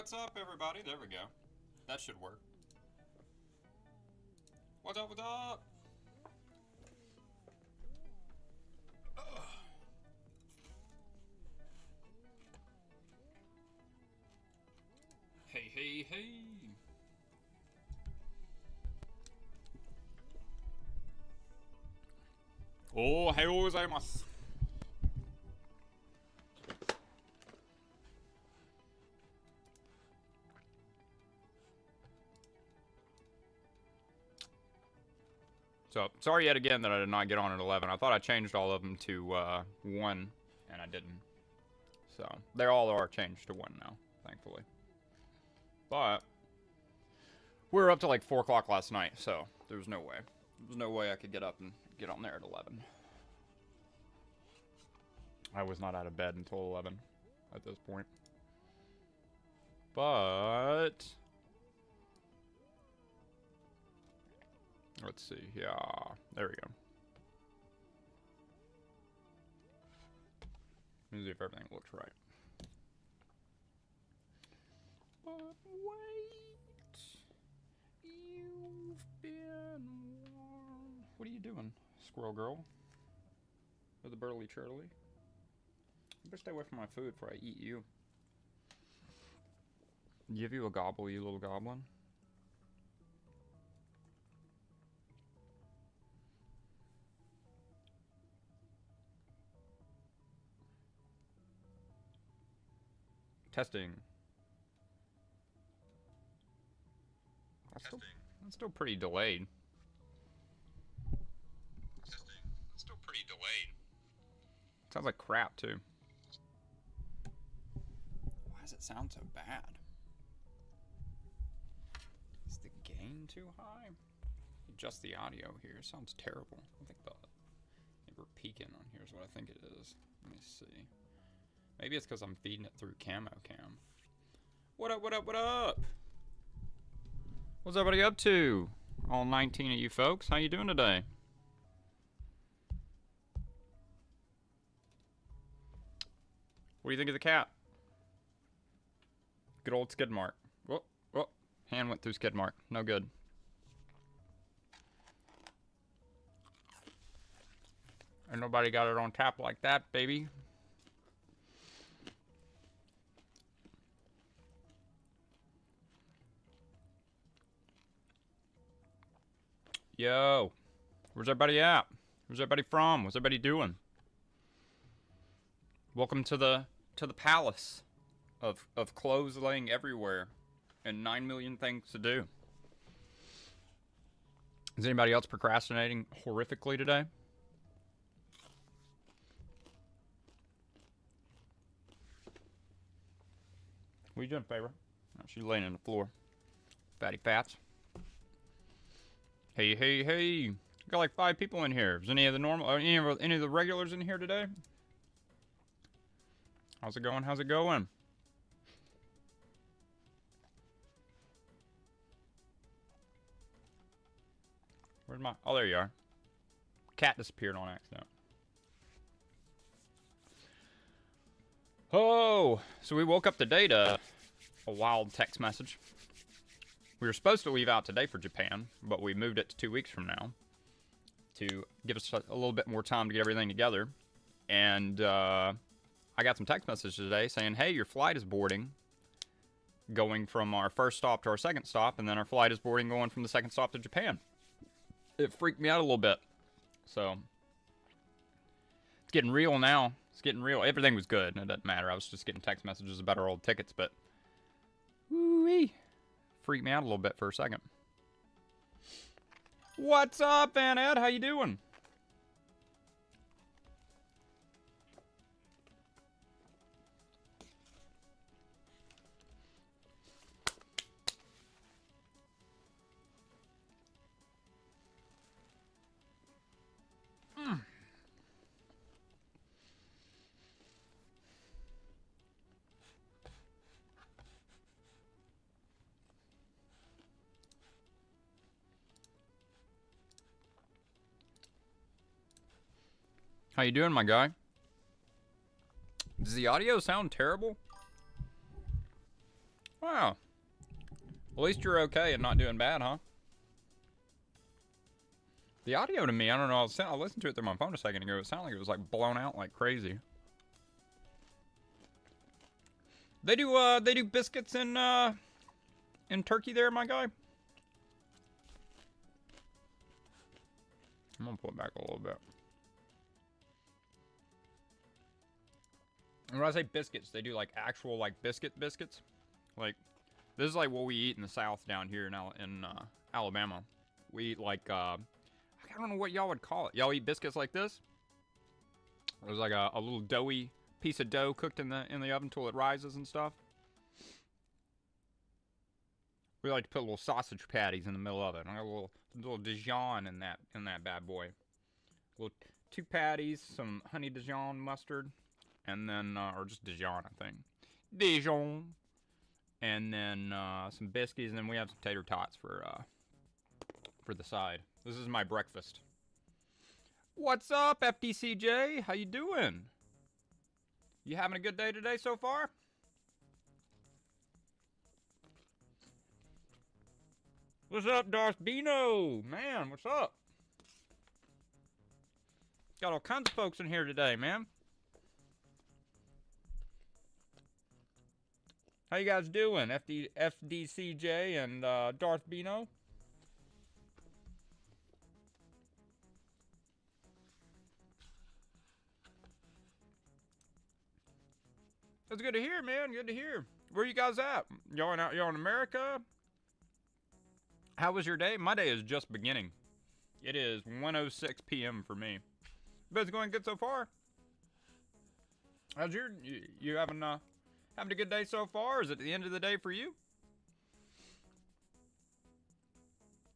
What's up, everybody? There we go. That should work. What's up, what's up? Hey, hey, hey. Oh, hey, gozaimasu. So, sorry yet again that I did not get on at 11. I thought I changed all of them to 1, and I didn't. So, they all are changed to 1 now, thankfully. But, we were up to like 4 o'clock last night, so there was no way. There was no way I could get up and get on there at 11. I was not out of bed until 11 at this point. But... let's see. Yeah, there we go. Let me see if everything looks right. But wait, you've been warned. What are you doing, squirrel girl? Or the burly churly? You better stay away from my food before I eat you. Give you a gobble, you little goblin. Testing. That's still pretty delayed. That's still pretty delayed. Sounds like crap, too. Why does it sound so bad? Is the gain too high? Adjust the audio here. It sounds terrible. I think we're peaking on here is what I think it is. Let me see. Maybe it's because I'm feeding it through camo cam. What up, what up, what up? What's everybody up to? All 19 of you folks. How you doing today? What do you think of the cat? Good old skid mark. Whoa, whoa. Hand went through skid mark. No good. Ain't nobody got it on tap like that, baby. Yo, where's everybody at? Where's everybody from? What's everybody doing? Welcome to the palace of clothes laying everywhere and 9 million things to do. Is anybody else procrastinating horrifically today? What are you doing, favor? Oh, she's laying on the floor. Fatty fats. Hey, hey, hey. Got like 5 people in here. Is any of the normal, any of the regulars in here today? How's it going? How's it going? Where's my, oh, there you are. Cat disappeared on accident. Oh, so we woke up today to a wild text message. We were supposed to leave out today for Japan, but we moved it to 2 weeks from now to give us a little bit more time to get everything together. And I got some text messages today saying, hey, your flight is boarding, going from our first stop to our second stop, and then our flight is boarding going from the second stop to Japan. It freaked me out a little bit. So, it's getting real now. It's getting real. Everything was good, and it doesn't matter. I was just getting text messages about our old tickets, but woo-wee. Freaked me out a little bit for a second. What's up, Van Ed? How you doing? How you doing, my guy? Does the audio sound terrible? Wow. At least you're okay and not doing bad, huh? The audio to me, I don't know. I listened to it through my phone a second ago. It sounded like it was like blown out like crazy. They do biscuits in Turkey there, my guy. I'm gonna pull it back a little bit. And when I say biscuits, they do like actual like biscuits. Like this is like what we eat in the South down here in Alabama. We eat like I don't know what y'all would call it. Y'all eat biscuits like this? There's like a little doughy piece of dough cooked in the oven until it rises and stuff. We like to put little sausage patties in the middle of it. I got a little Dijon in that bad boy. Little 2 patties, some honey Dijon mustard, and then or just Dijon, I think. Dijon, and then some biscuits, and then we have some tater tots for the side. This is my breakfast. What's up, FDCJ? How you doing? You having a good day today so far? What's up, Darth Bino? Man, what's up? Got all kinds of folks in here today, man. How you guys doing? FDCJ and Darth Bino? That's good to hear, man. Good to hear. Where you guys at? Y'all in America? How was your day? My day is just beginning. It is 1:06 p.m. for me. But it's going good so far. How's you having a good day so far? Is it the end of the day for you?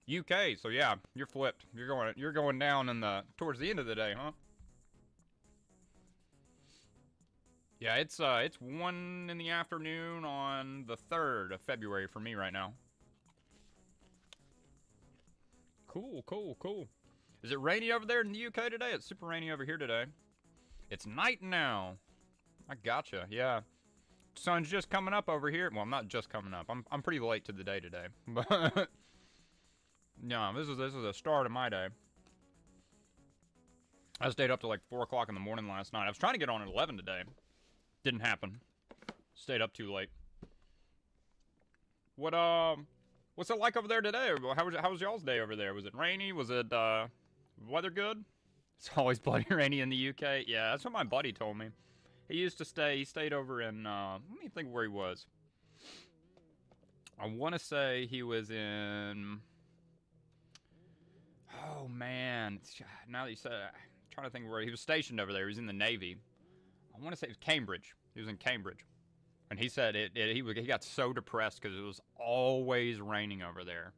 UK, so yeah, you're flipped. You're going down towards the end of the day, huh? Yeah, it's 1 in the afternoon on the 3rd of February for me right now. Cool. Is it rainy over there in the UK today? It's super rainy over here today. It's night now. I gotcha, yeah. Sun's just coming up over here. Well, not just coming up. I'm pretty late to the day today. But no, this is the start of my day. I stayed up till like 4 o'clock in the morning last night. I was trying to get on at 11 today. Didn't happen. Stayed up too late. What's it like over there today? How was y'all's day over there? Was it rainy? Was it weather good? It's always bloody rainy in the UK. Yeah, that's what my buddy told me. He stayed over in let me think where he was. I want to say he was in, oh man, now that you said it, I'm trying to think where he was stationed over there. He was in the Navy. I want to say it was Cambridge. He was in Cambridge. And he said he got so depressed because it was always raining over there.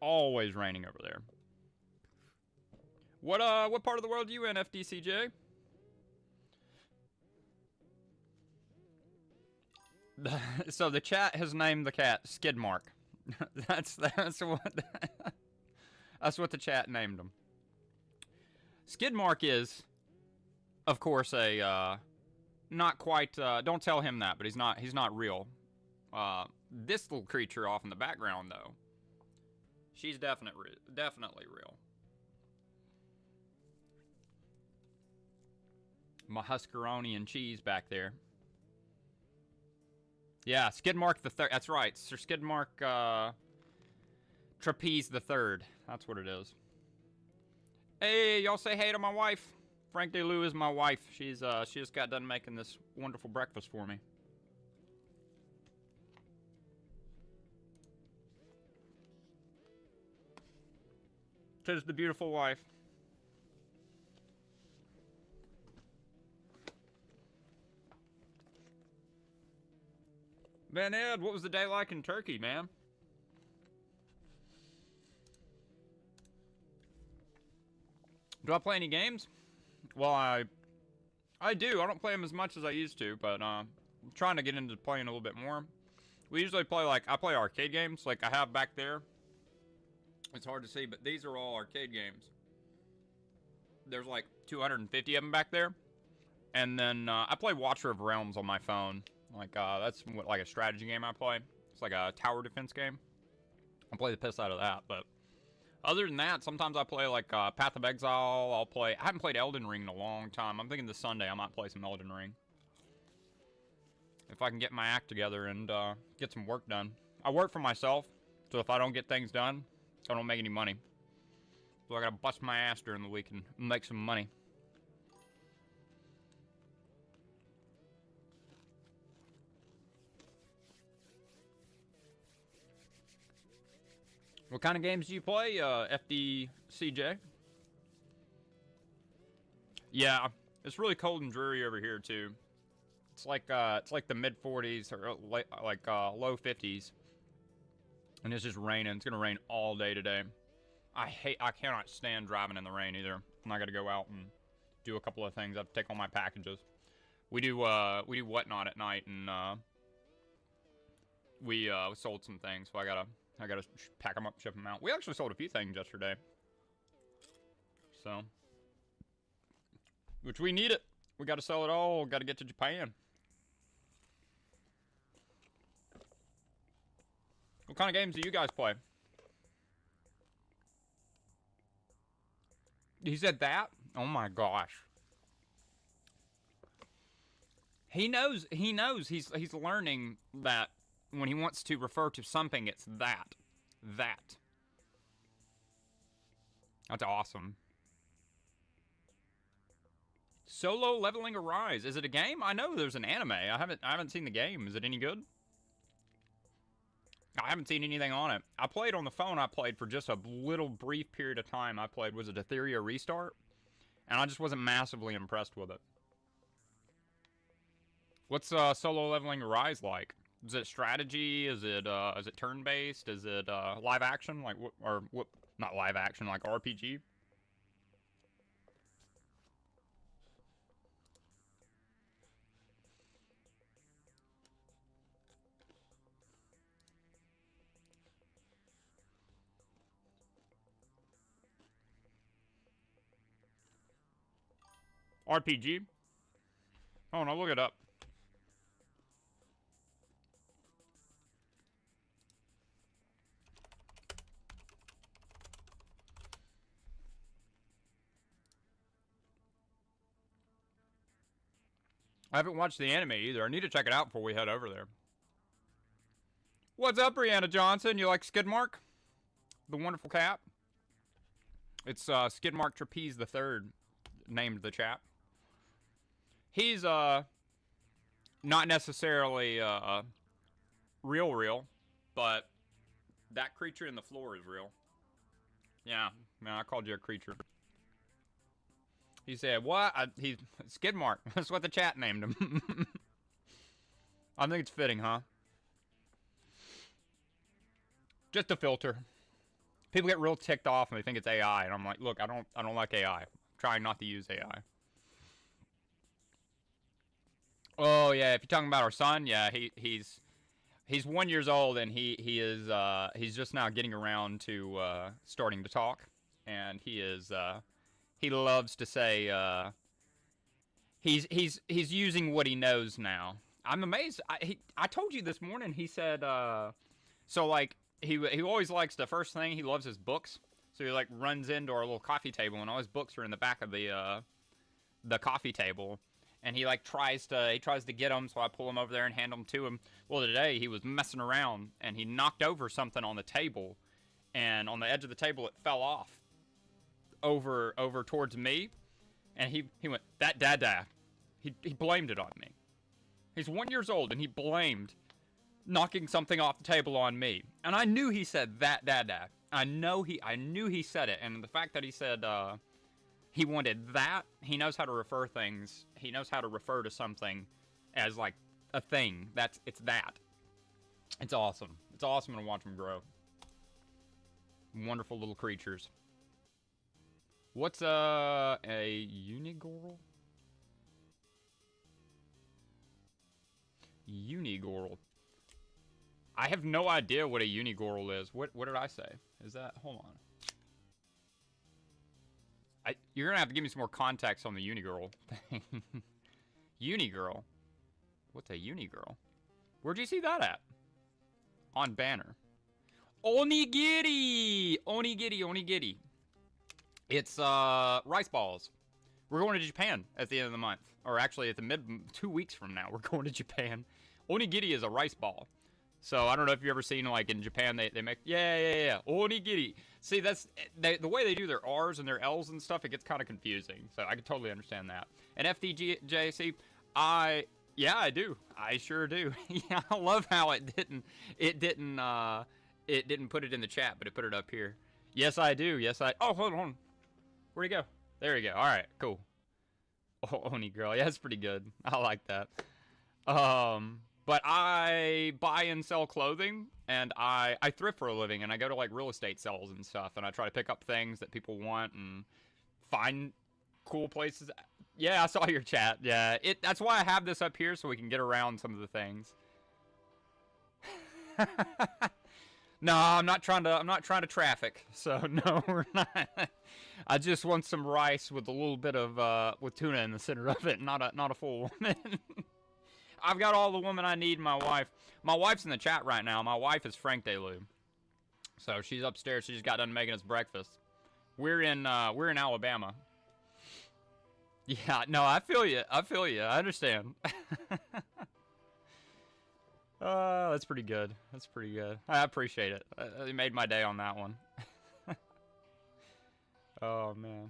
Always raining over there. What part of the world are you in, FDCJ? So the chat has named the cat Skidmark. that's what the chat named him. Skidmark is, of course, a not quite. Don't tell him that, but he's not real. This little creature off in the background, though, she's definitely real. My Huscaroni and cheese back there. Yeah, Skidmark the Third. That's right, Sir Skidmark Trapeze the Third. That's what it is. Hey, y'all say hey to my wife. Frank DeLu is my wife. She just got done making this wonderful breakfast for me. Tis the beautiful wife. Man, Ed, what was the day like in Turkey, man? Do I play any games? Well, I do. I don't play them as much as I used to, but I'm trying to get into playing a little bit more. We usually play, I play arcade games, like I have back there. It's hard to see, but these are all arcade games. There's like 250 of them back there. And then I play Watcher of Realms on my phone. Like, that's what, like a strategy game I play. It's like a tower defense game. I play the piss out of that, but other than that, sometimes I play like Path of Exile. I haven't played Elden Ring in a long time. I'm thinking this Sunday I might play some Elden Ring. If I can get my act together and get some work done. I work for myself, so if I don't get things done, I don't make any money. So I gotta bust my ass during the week and make some money. What kind of games do you play, FDCJ? Yeah, it's really cold and dreary over here too. It's like the mid 40s or low 50s, and it's just raining. It's gonna rain all day today. I cannot stand driving in the rain either. And I gotta go out and do a couple of things. I have to take all my packages. We do whatnot at night, and we sold some things, so I gotta pack them up, ship them out. We actually sold a few things yesterday, so which we need it. We gotta sell it all. Gotta get to Japan. What kind of games do you guys play? He said that? Oh my gosh. He knows he's learning that when he wants to refer to something, it's that. That. That's awesome. Solo Leveling Arise. Is it a game? I know there's an anime. I haven't seen the game. Is it any good? I haven't seen anything on it. I played on the phone. I played for just a little brief period of time. Was it Etheria Restart? And I just wasn't massively impressed with it. What's Solo Leveling Arise like? Is it strategy? Is it turn-based? Is it live action? Like what? Not live action, like RPG? RPG? Oh no, look it up. I haven't watched the anime either. I need to check it out before we head over there. What's up, Brianna Johnson? You like Skidmark? The wonderful cat? It's Skidmark Trapeze the Third, named the chap. He's not necessarily real, but that creature in the floor is real. Yeah, man, I called you a creature. He said, what? Skidmark. That's what the chat named him. I think it's fitting, huh? Just a filter. People get real ticked off and they think it's AI, and I'm like, look, I don't like AI. I'm trying not to use AI. Oh yeah, if you're talking about our son, yeah, he's 1 year old, and he's just now getting around to starting to talk, and he loves to say he's using what he knows now. I'm amazed. I told you this morning. He said so like he always likes, the first thing, he loves his books. So he like runs into our little coffee table, and all his books are in the back of the coffee table. And he like tries to get them, so I pull them over there and hand them to him. Well, today he was messing around and he knocked over something on the table, and on the edge of the table it fell off over towards me, and he went, that dada. He blamed it on me. He's 1 year old and he blamed knocking something off the table on me, and I knew he said that dada. I knew he said it, and the fact that he said he wanted that, he knows how to refer things. He knows how to refer to something as like a thing. It's that. It's awesome. It's awesome to watch them grow. Wonderful little creatures. What's a unigorl? Unigorl. I have no idea what a unigorl is. What did I say? Is that, hold on. You're gonna have to give me some more context on the unigirl thing. Unigirl? What's a uni girl? Where'd you see that at? On banner. Onigiri! Onigiri, onigiri. It's rice balls. We're going to Japan at the end of the month. Or actually, at the 2 weeks from now, we're going to Japan. Onigiri is a rice ball. So, I don't know if you've ever seen, like, in Japan, they make... Yeah. Onigiri. See, that's... the way they do their R's and their L's and stuff, it gets kind of confusing. So, I can totally understand that. And FDJC, yeah, I do. I sure do. Yeah, I love how it didn't put it in the chat, but it put it up here. Yes, I do. Oh, hold on. Where'd he go? There we go. All right, cool. Oh, Oni girl. Yeah, that's pretty good. I like that. But I buy and sell clothing, and I thrift for a living, and I go to, like, real estate sales and stuff, and I try to pick up things that people want and find cool places. Yeah, I saw your chat. Yeah, that's why I have this up here, so we can get around some of the things. No, I'm not trying to traffic. So no, we're not. I just want some rice with a little bit of with tuna in the center of it, not a full woman. I've got all the woman I need. My wife. My wife's in the chat right now. My wife is Frank DeLu. So she's upstairs. She just got done making us breakfast. We're in Alabama. Yeah, no, I feel you. I understand. That's pretty good. I appreciate it. You made my day on that one. Oh man.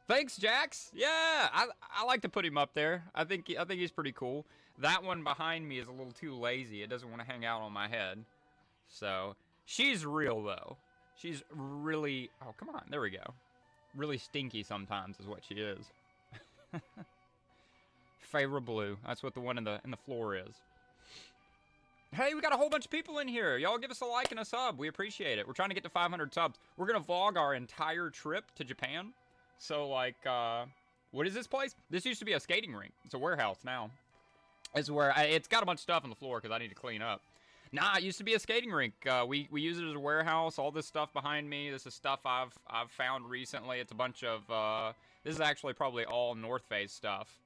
Thanks, Jax. Yeah, I like to put him up there. I think he's pretty cool. That one behind me is a little too lazy. It doesn't want to hang out on my head. So, she's real though. She's really... Oh, come on. There we go. Really stinky sometimes is what she is. Favorite blue. That's what the one in the floor is. Hey, we got a whole bunch of people in here. Y'all give us a like and a sub. We appreciate it. We're trying to get to 500 subs. We're going to vlog our entire trip to Japan. So, like, what is this place? This used to be a skating rink. It's a warehouse now. It's where it's got a bunch of stuff on the floor because I need to clean up. Nah, it used to be a skating rink. We use it as a warehouse. All this stuff behind me, this is stuff I've found recently. It's a bunch of, this is actually probably all North Face stuff.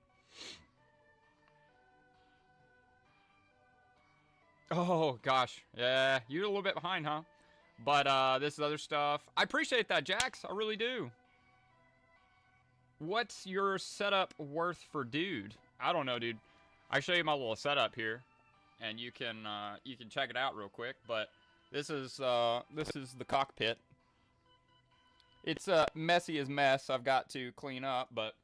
Oh, gosh. Yeah, you're a little bit behind, huh? But, this is other stuff. I appreciate that, Jax. I really do. What's your setup worth for dude? I don't know, dude. I'll show you my little setup here. And you can check it out real quick. But this is the cockpit. It's messy as mess. I've got to clean up, but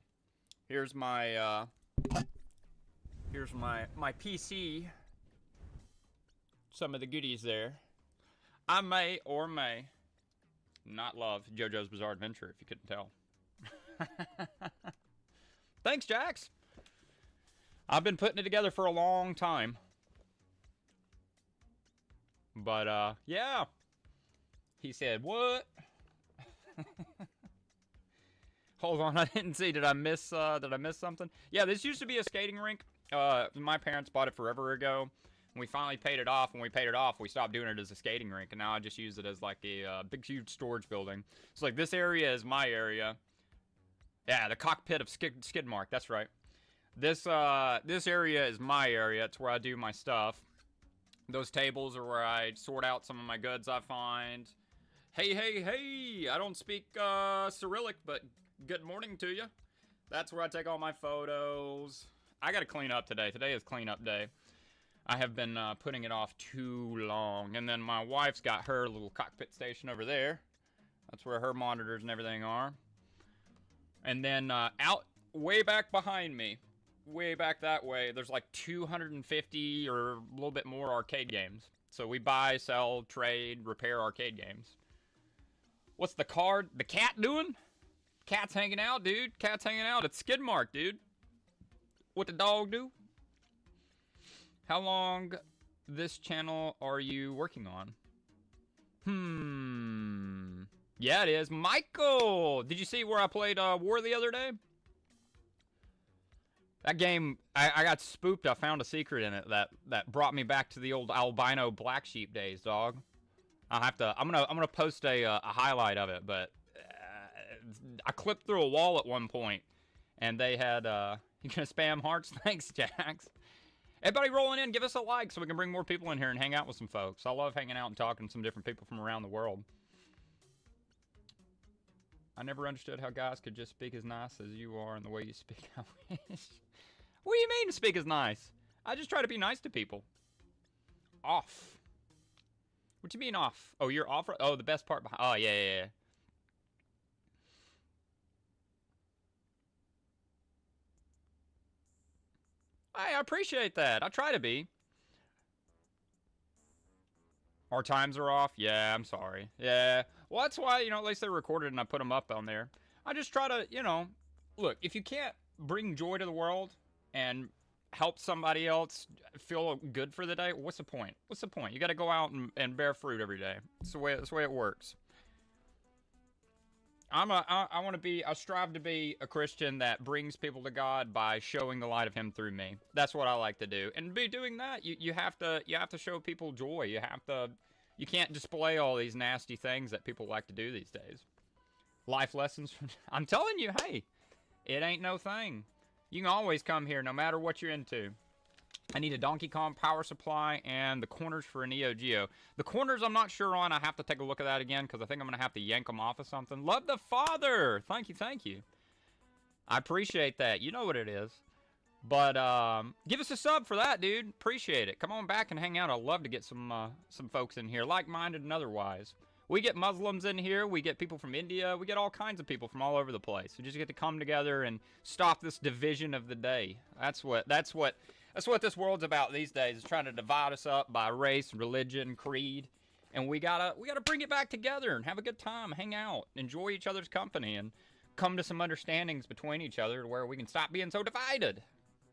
here's my PC. Some of the goodies there. I may or may not love JoJo's Bizarre Adventure, if you couldn't tell. Thanks, Jax. I've been putting it together for a long time. But, yeah. He said, what? Hold on, I didn't see. Did I miss something? Yeah, this used to be a skating rink. My parents bought it forever ago. We finally paid it off. When we paid it off, we stopped doing it as a skating rink, and now I just use it as like a big, huge storage building. So like this area is my area. Yeah, the cockpit of Skidmark. That's right. This area is my area. It's where I do my stuff. Those tables are where I sort out some of my goods I find. Hey! I don't speak Cyrillic, but good morning to you. That's where I take all my photos. I gotta clean up today. Today is cleanup day. I have been putting it off too long. And then my wife's got her little cockpit station over there. That's where her monitors and everything are. And then out way back behind me, way back that way, there's like 250 or a little bit more arcade games. So we buy, sell, trade, repair arcade games. What's the cat doing? Cat's hanging out, dude. Cat's hanging out. It's Skidmark, dude. What the dog do? How long this channel are you working on? Yeah, it is. Michael! Did you see where I played War the other day? That game, I got spooked. I found a secret in it that brought me back to the old albino black sheep days, dog. I'm gonna post a highlight of it, but I clipped through a wall at one point, and they had you gonna spam hearts? Thanks, Jax. Everybody rolling in, give us a like so we can bring more people in here and hang out with some folks. I love hanging out and talking to some different people from around the world. I never understood how guys could just speak as nice as you are and the way you speak. I wish. What do you mean speak as nice? I just try to be nice to people. Off. What you mean off? Oh, you're off? Oh, the best part behind. Oh, yeah. I appreciate that. I try to be. Our times are off? Yeah, I'm sorry. Yeah. Well, that's why, at least they're recorded and I put them up on there. I just try to, look, if you can't bring joy to the world and help somebody else feel good for the day, what's the point? What's the point? You got to go out and bear fruit every day. That's the way it works. I strive to be a Christian that brings people to God by showing the light of Him through me. That's what I like to do. And be doing that, you have to show people joy. You can't display all these nasty things that people like to do these days. Life lessons. I'm telling you, hey, it ain't no thing. You can always come here no matter what you're into. I need a Donkey Kong power supply and the corners for a Neo Geo. The corners I'm not sure on. I have to take a look at that again because I think I'm going to have to yank them off of something. Love the Father. Thank you. I appreciate that. You know what it is. But give us a sub for that, dude. Appreciate it. Come on back and hang out. I'd love to get some folks in here, like-minded and otherwise. We get Muslims in here. We get people from India. We get all kinds of people from all over the place. We just get to come together and stop this division of the day. That's what this world's about these days, is trying to divide us up by race, religion, creed. And we gotta bring it back together and have a good time, hang out, enjoy each other's company, and come to some understandings between each other where we can stop being so divided.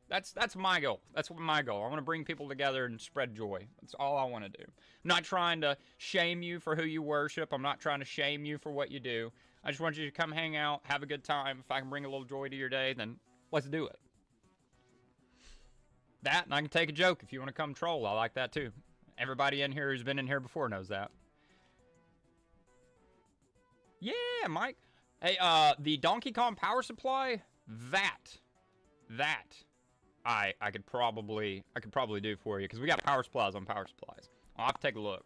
That's my goal. That's my goal. I want to bring people together and spread joy. That's all I want to do. I'm not trying to shame you for who you worship. I'm not trying to shame you for what you do. I just want you to come hang out, have a good time. If I can bring a little joy to your day, then let's do it. That, and I can take a joke if you want to come troll. I like that too. Everybody in here who's been in here before knows that. Yeah, Mike. Hey, the Donkey Kong power supply, that I could probably do for you because we got power supplies on power supplies. I'll have to take a look.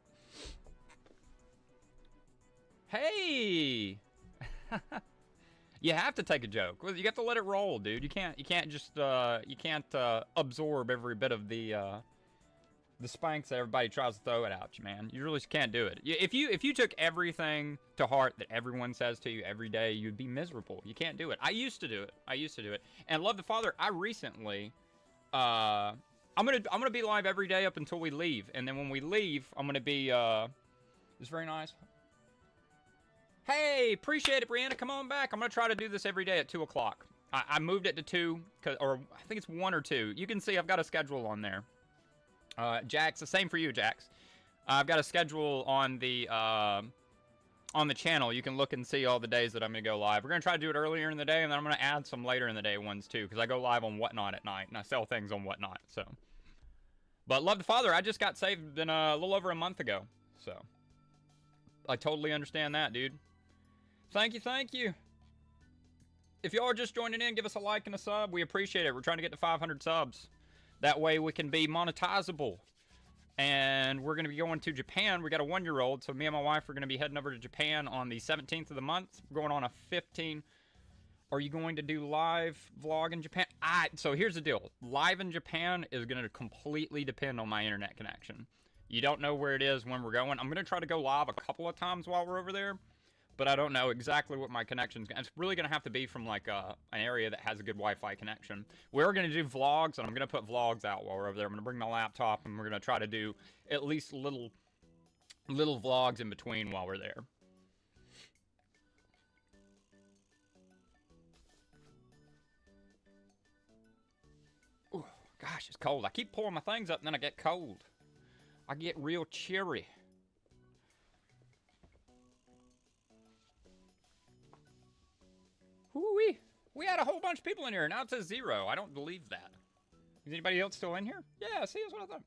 Hey. You have to take a joke. Well, you have to let it roll, dude. You can't just absorb every bit of the spanks that everybody tries to throw it at you, man. You really can't do it. If you took everything to heart that everyone says to you every day, you'd be miserable. You can't do it. I used to do it. And love the Father, I recently I'm gonna be live every day up until we leave, and then when we leave, I'm gonna be it's very nice. Hey, appreciate it, Brianna. Come on back. I'm going to try to do this every day at 2 o'clock. I moved it to 2, or I think it's 1 or 2. You can see I've got a schedule on there. Jax, the same for you, Jax. I've got a schedule on the channel. You can look and see all the days that I'm going to go live. We're going to try to do it earlier in the day, and then I'm going to add some later in the day ones, too, because I go live on Whatnot at night, and I sell things on Whatnot, so. But love the Father, I just got saved a little over a month ago, so. I totally understand that, dude. Thank you. If y'all are just joining in, give us a like and a sub. We appreciate it. We're trying to get to 500 subs. That way we can be monetizable. And we're going to be going to Japan. We got a 1-year-old, so me and my wife are going to be heading over to Japan on the 17th of the month. We're going on a 15. Are you going to do live vlog in Japan? So here's the deal. Live in Japan is going to completely depend on my internet connection. You don't know where it is when we're going. I'm going to try to go live a couple of times while we're over there. But I don't know exactly what my connection's going to... It's really going to have to be from, like, an area that has a good Wi-Fi connection. We're going to do vlogs, and I'm going to put vlogs out while we're over there. I'm going to bring my laptop, and we're going to try to do at least little vlogs in between while we're there. Ooh, gosh, it's cold. I keep pulling my things up, and then I get cold. I get real cheery. Whoo-wee. We had a whole bunch of people in here. Now it says 0. I don't believe that. Is anybody else still in here? Yeah, see, that's what I thought.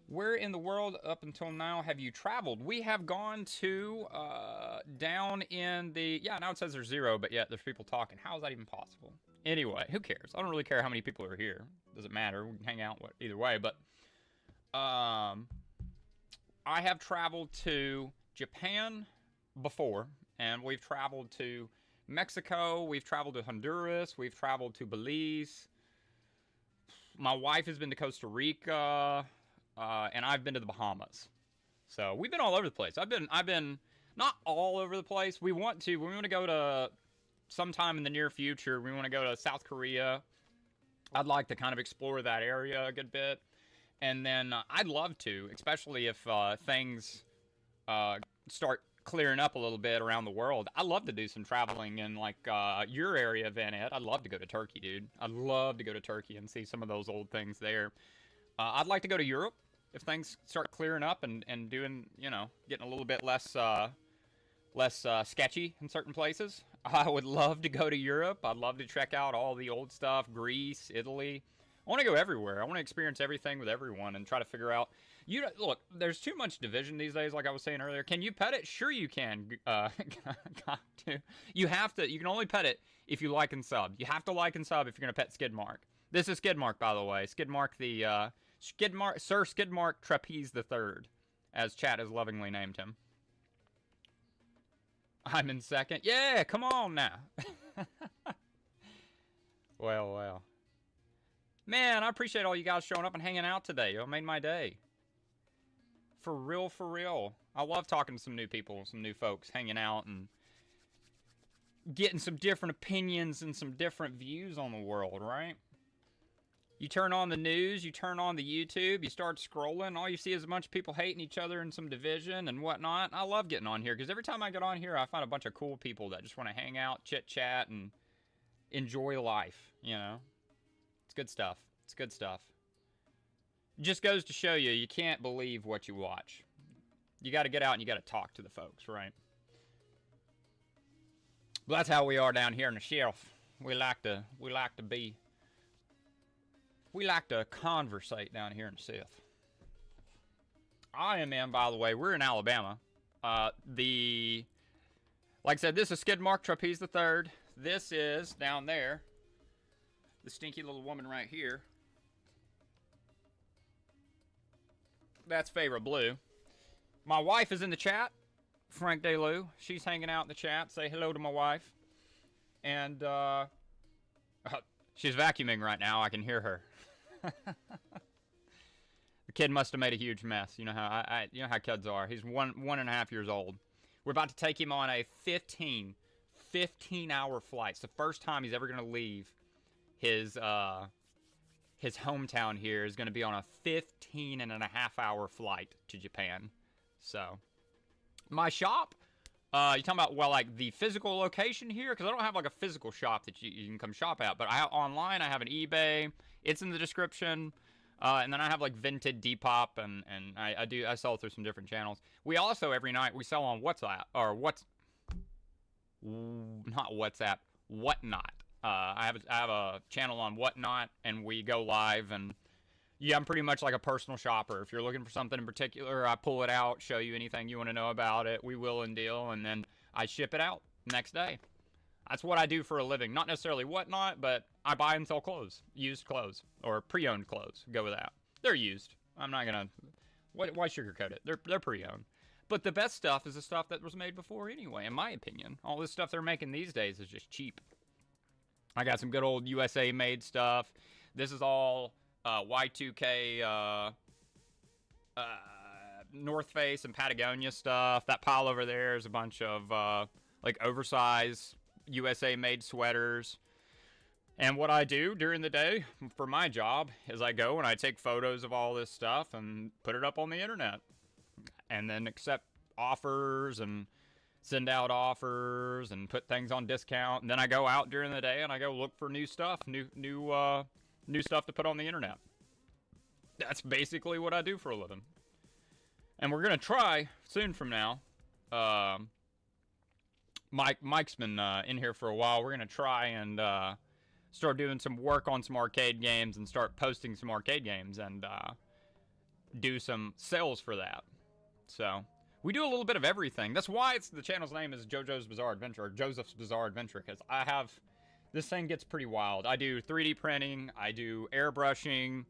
Where in the world up until now have you traveled? We have gone to down in the... Yeah, now it says there's 0, but yet there's people talking. How is that even possible? Anyway, who cares? I don't really care how many people are here. Doesn't matter. We can hang out either way. But I have traveled to Japan before, and we've traveled to Mexico. We've traveled to Honduras. We've traveled to Belize. My wife has been to Costa Rica, and I've been to the Bahamas. So we've been all over the place. I've been not all over the place. We want to go to sometime in the near future. We want to go to South Korea. I'd like to kind of explore that area a good bit. And then I'd love to, especially if things start clearing up a little bit around the world. I'd love to do some traveling in like your area, Van Ed. I'd love to go to Turkey, dude. I'd love to go to Turkey and see some of those old things there. I'd like to go to Europe if things start clearing up and doing, getting a little bit less sketchy in certain places. I would love to go to Europe. I'd love to check out all the old stuff, Greece, Italy. I want to go everywhere. I want to experience everything with everyone and try to figure out. Look, there's too much division these days, like I was saying earlier. Can you pet it? Sure you can. Got to. You have to. You can only pet it if you like and sub. You have to like and sub if you're going to pet Skidmark. This is Skidmark, by the way. Skidmark Sir Skidmark Trapeze III, as chat has lovingly named him. I'm in second. Yeah, come on now. Well. Man, I appreciate all you guys showing up and hanging out today. You made my day. For real, for real. I love talking to some new people, some new folks, hanging out and getting some different opinions and some different views on the world, right? You turn on the news, you turn on the YouTube, you start scrolling, all you see is a bunch of people hating each other and some division and whatnot. I love getting on here because every time I get on here, I find a bunch of cool people that just want to hang out, chit-chat, and enjoy life, It's good stuff. It's good stuff. It just goes to show you can't believe what you watch. You got to get out and you got to talk to the folks, right? Well, that's how we are down here in the shelf. We like to conversate down here in the Sith. I am in, by the way, we're in Alabama. Like I said, this is Skidmark Trapeze III. This is down there. The stinky little woman right here. That's Favorite Blue. My wife is in the chat. Frank DeLu. She's hanging out in the chat. Say hello to my wife. And she's vacuuming right now. I can hear her. The kid must have made a huge mess. You know how kids are. He's one and a half years old. We're about to take him on a 15-hour flight. It's the first time he's ever going to leave his hometown here. Is going to be on a 15-and-a-half-hour flight to Japan. So, my shop, you talking about, like the physical location here? Because I don't have like a physical shop that you can come shop at. But online, I have an eBay. It's in the description. And then I have like Vinted, Depop, and I sell through some different channels. We also, every night, we sell on WhatsApp, or not WhatsApp, Whatnot. I have a channel on Whatnot, and we go live, and yeah, I'm pretty much like a personal shopper. If you're looking for something in particular, I pull it out, show you anything you want to know about it. We will and deal, and then I ship it out next day. That's what I do for a living. Not necessarily Whatnot, but I buy and sell clothes, used clothes, or pre-owned clothes. Go with that. They're used. I'm not gonna. Why sugarcoat it? They're pre-owned. But the best stuff is the stuff that was made before anyway, in my opinion. All this stuff they're making these days is just cheap. I got some good old USA-made stuff. This is all Y2K North Face and Patagonia stuff. That pile over there is a bunch of like oversized USA-made sweaters. And what I do during the day for my job is I go and I take photos of all this stuff and put it up on the internet. And then accept offers and send out offers and put things on discount. And then I go out during the day and I go look for new stuff, new stuff to put on the internet. That's basically what I do for a living. And we're going to try soon from now. Mike's been in here for a while. We're going to try and start doing some work on some arcade games and start posting some arcade games and do some sales for that. So we do a little bit of everything. That's why the channel's name is JoJo's Bizarre Adventure, or Joseph's Bizarre Adventure, because I have This thing gets pretty wild. I do 3D printing, I do airbrushing,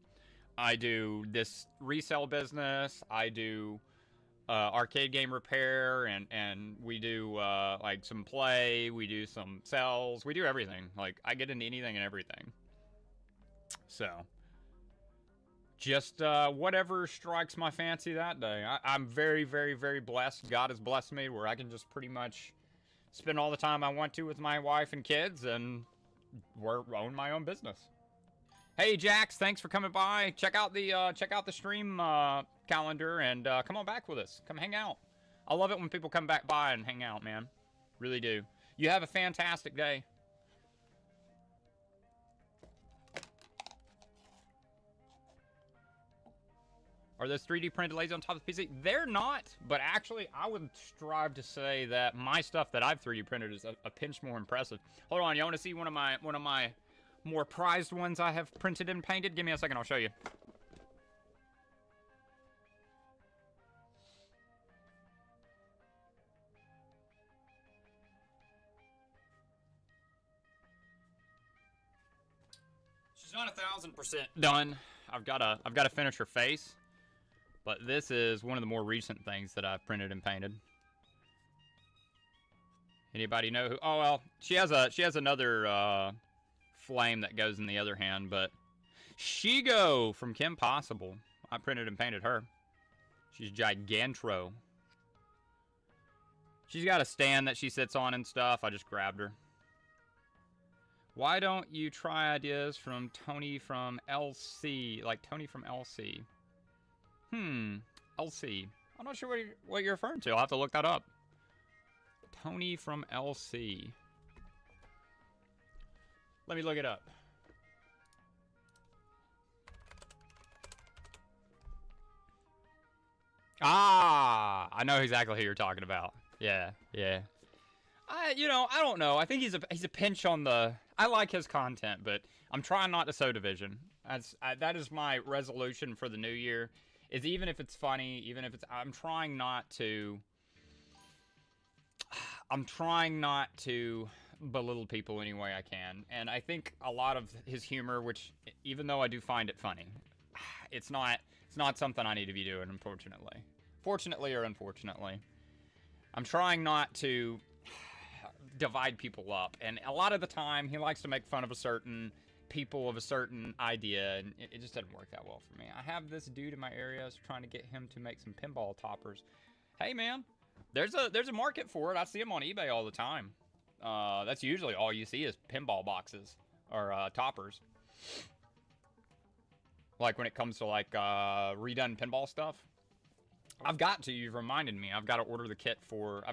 I do this resale business, I do arcade game repair, and we do like some play, we do some sales, we do everything. Like, I get into anything and everything. So, just whatever strikes my fancy that day. I'm very, very, very blessed. God has blessed me where I can just pretty much spend all the time I want to with my wife and kids, and own my own business. Hey Jax, thanks for coming by. Check out the stream calendar and come on back with us. Come hang out. I love it when people come back by and hang out, man. Really do. You have a fantastic day. Are those 3D printed lasers on top of the PC? They're not, but actually, I would strive to say that my stuff that I've 3D printed is a pinch more impressive. Hold on, you want to see one of my more prized ones I have printed and painted? Give me a second, I'll show you. She's not 1,000% done. I've got to finish her face. But this is one of the more recent things that I've printed and painted. Anybody know who? Oh well, she has another flame that goes in the other hand, but Shigo from Kim Possible. I printed and painted her. She's gigantro. She's got a stand that she sits on and stuff. I just grabbed her. Why don't you try ideas from Tony from LC, like Tony from LC? LC. I'm not sure what you're referring to. I'll have to look that up. Tony from LC. Let me look it up. Ah, I know exactly who you're talking about. Yeah. I don't know. I think he's a pinch on the. I like his content, but I'm trying not to sow division. That is my resolution for the new year. Is even if it's funny, even if it's, I'm trying not to belittle people any way I can. And I think a lot of his humor, which even though I do find it funny, it's not something I need to be doing, unfortunately. Fortunately or unfortunately. I'm trying not to divide people up. And a lot of the time, he likes to make fun of a certain people of a certain idea, and it just doesn't work that well for me. I have this dude in my area. I was trying to get him to make some pinball toppers. Hey man, there's a market for it. I see them on eBay all the time. That's usually all you see is pinball boxes or toppers. Like when it comes to like redone pinball stuff. You've reminded me. I've got to order a kit for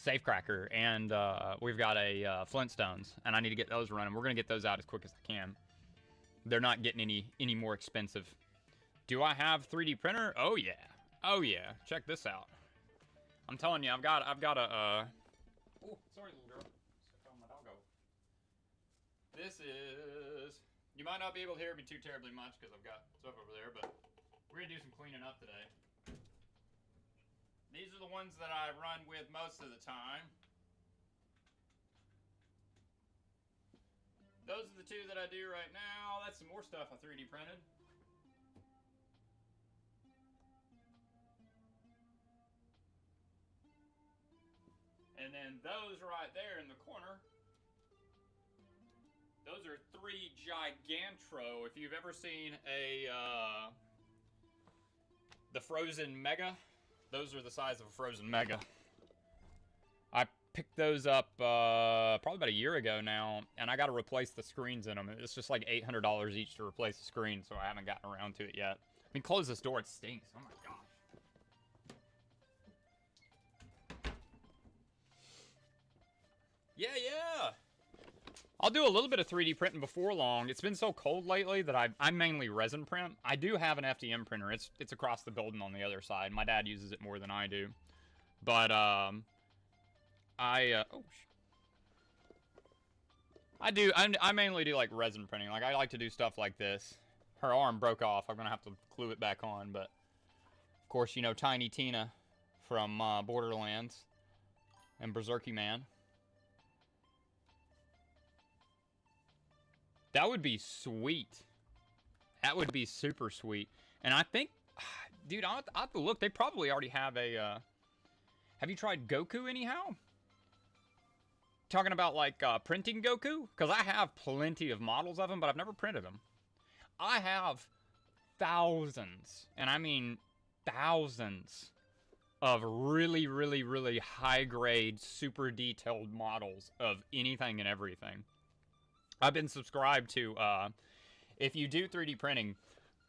Safecracker, and we've got a Flintstones, and I need to get those running. We're going to get those out as quick as I can. They're not getting any more expensive. Do I have 3D printer? Oh yeah. Check this out. I'm telling you, I've got a oh, sorry little girl. My doggo. This is, you might not be able to hear me too terribly much because I've got stuff over there, but we're going to do some cleaning up today. These are the ones that I run with most of the time. Those are the two that I do right now. That's some more stuff I 3D printed. And then those right there in the corner, those are 3 Gigantro. If you've ever seen the Frozen Mega, those are the size of a Frozen Mega. I picked those up probably about a year ago now, and I got to replace the screens in them. It's just like $800 each to replace the screen, so I haven't gotten around to it yet. I mean, close this door, it stinks. Oh my gosh. Yeah. I'll do a little bit of 3D printing before long. It's been so cold lately that I mainly resin print. I do have an FDM printer. It's across the building on the other side. My dad uses it more than I do. But I mainly do like resin printing. Like I like to do stuff like this. Her arm broke off. I'm gonna have to glue it back on. But of course, you know Tiny Tina from Borderlands and Berserky Man. That would be sweet. That would be super sweet. And I think, dude, I'll have to look. They probably already have a, have you tried Goku anyhow? Talking about, like, printing Goku? Because I have plenty of models of them, but I've never printed them. I have thousands, and I mean thousands, of really, really, really high-grade, super detailed models of anything and everything. I've been subscribed to, if you do 3D printing,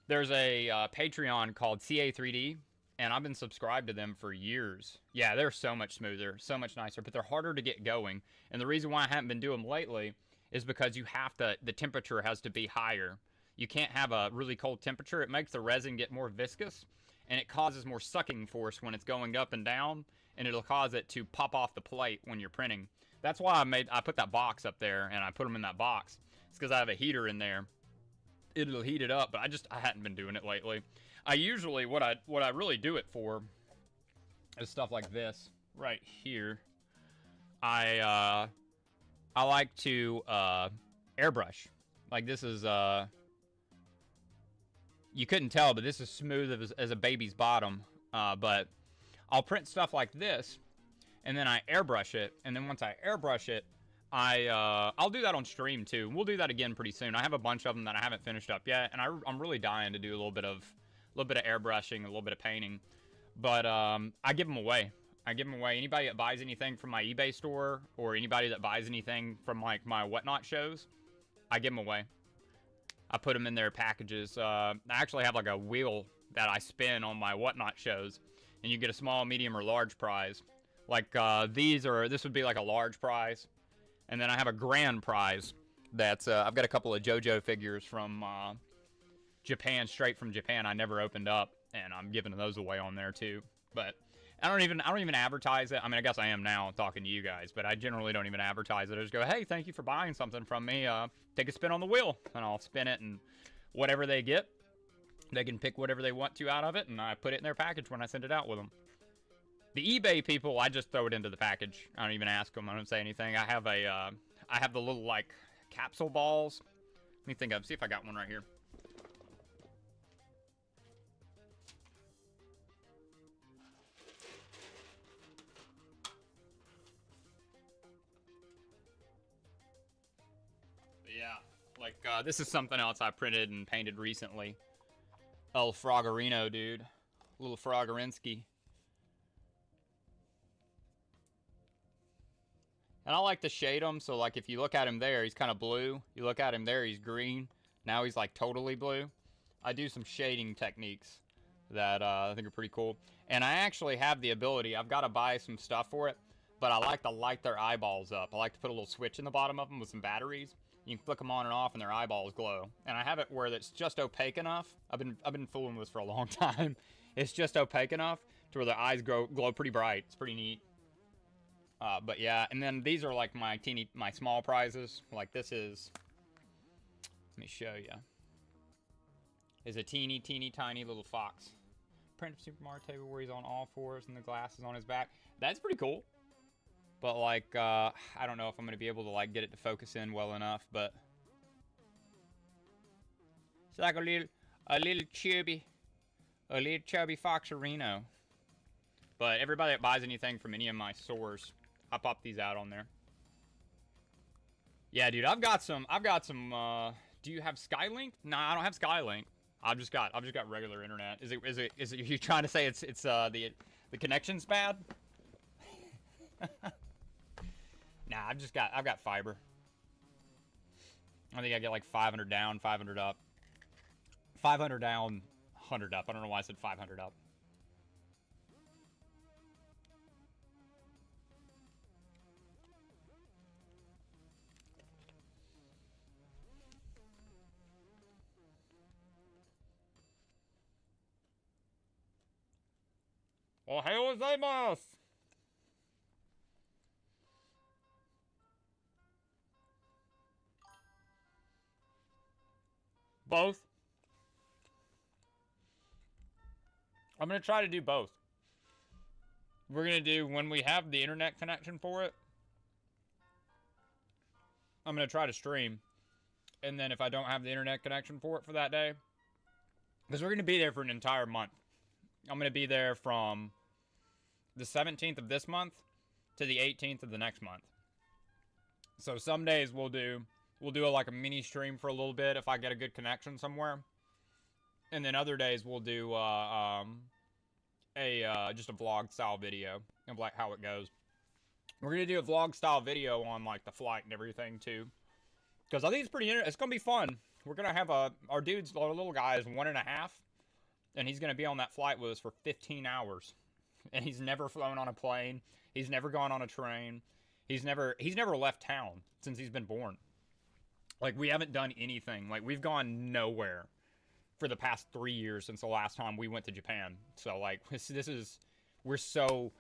there's a Patreon called CA3D, and I've been subscribed to them for years. Yeah, they're so much smoother, so much nicer, but they're harder to get going. And the reason why I haven't been doing them lately is because you have to, the temperature has to be higher. You can't have a really cold temperature. It makes the resin get more viscous, and it causes more sucking force when it's going up and down, and it'll cause it to pop off the plate when you're printing. That's why I put that box up there, and I put them in that box. It's because I have a heater in there. It'll heat it up, but I hadn't been doing it lately. I usually, what I really do it for is stuff like this right here. I like to airbrush. Like, this is you couldn't tell, but this is smooth as a baby's bottom. But I'll print stuff like this, and then I airbrush it, and then once I airbrush it, I'll do that on stream too. We'll do that again pretty soon. I have a bunch of them that I haven't finished up yet, and I'm really dying to do a little bit of airbrushing, a little bit of painting. But I give them away. I give them away. Anybody that buys anything from my eBay store, or anybody that buys anything from, like, my Whatnot shows, I give them away. I put them in their packages. I actually have, like, a wheel that I spin on my Whatnot shows, and you get a small, medium, or large prize. Like, this would be like a large prize. And then I have a grand prize that's, I've got a couple of JoJo figures from Japan, straight from Japan. I never opened up, and I'm giving those away on there too. But I don't even advertise it. I mean, I guess I am now talking to you guys, but I generally don't even advertise it. I just go, hey, thank you for buying something from me. Take a spin on the wheel, and I'll spin it, and whatever they get, they can pick whatever they want to out of it, and I put it in their package when I send it out with them. The eBay people, I just throw it into the package. I don't even ask them. I don't say anything. I have the little, like, capsule balls. Let me see if I got one right here. Yeah, like, this is something else I printed and painted recently. El Froggerino, dude. Little Froggerinsky. And I like to shade him, so, like, if you look at him there, he's kind of blue. You look at him there, he's green. Now he's, like, totally blue. I do some shading techniques that I think are pretty cool. And I actually have the ability, I've got to buy some stuff for it, but I like to light their eyeballs up. I like to put a little switch in the bottom of them with some batteries. You can flick them on and off, and their eyeballs glow. And I have it where it's just opaque enough. I've been fooling with this for a long time. It's just opaque enough to where their eyes glow pretty bright. It's pretty neat. But yeah, and then these are like my small prizes. Like, this is, let me show you. Is a teeny tiny little fox. Print of Super Mario table where he's on all fours and the glasses on his back. That's pretty cool. But, like, I don't know if I'm going to be able to, like, get it to focus in well enough, but it's like a little chubby Foxerino. But everybody that buys anything from any of my stores, I pop these out on there. Yeah, dude, I've got some, do you have Skylink? Nah, I don't have Skylink. I've just got regular internet. Is it, are you trying to say it's the connection's bad? Nah, I've got fiber. I think I get like 500 down, 500 up. 500 down, 100 up. I don't know why I said 500 up. Ohayou gozaimasu! Both. I'm going to try to do both. We're going to do, when we have the internet connection for it, I'm going to try to stream And then if I don't have the internet connection for it for that day, because we're going to be there for an entire month. I'm going to be there from the 17th of this month to the 18th of the next month. So some days we'll do like a mini stream for a little bit if I get a good connection somewhere. And then other days we'll do just a vlog style video of like how it goes. We're going to do a vlog style video on like the flight and everything too. Because I think it's pretty interesting. It's going to be fun. We're going to have our little guy is 1.5. And he's going to be on that flight with us for 15 hours. And he's never flown on a plane. He's never gone on a train. He's never left town since he's been born. Like, we haven't done anything. Like, we've gone nowhere for the past 3 years since the last time we went to Japan. So, like, we're so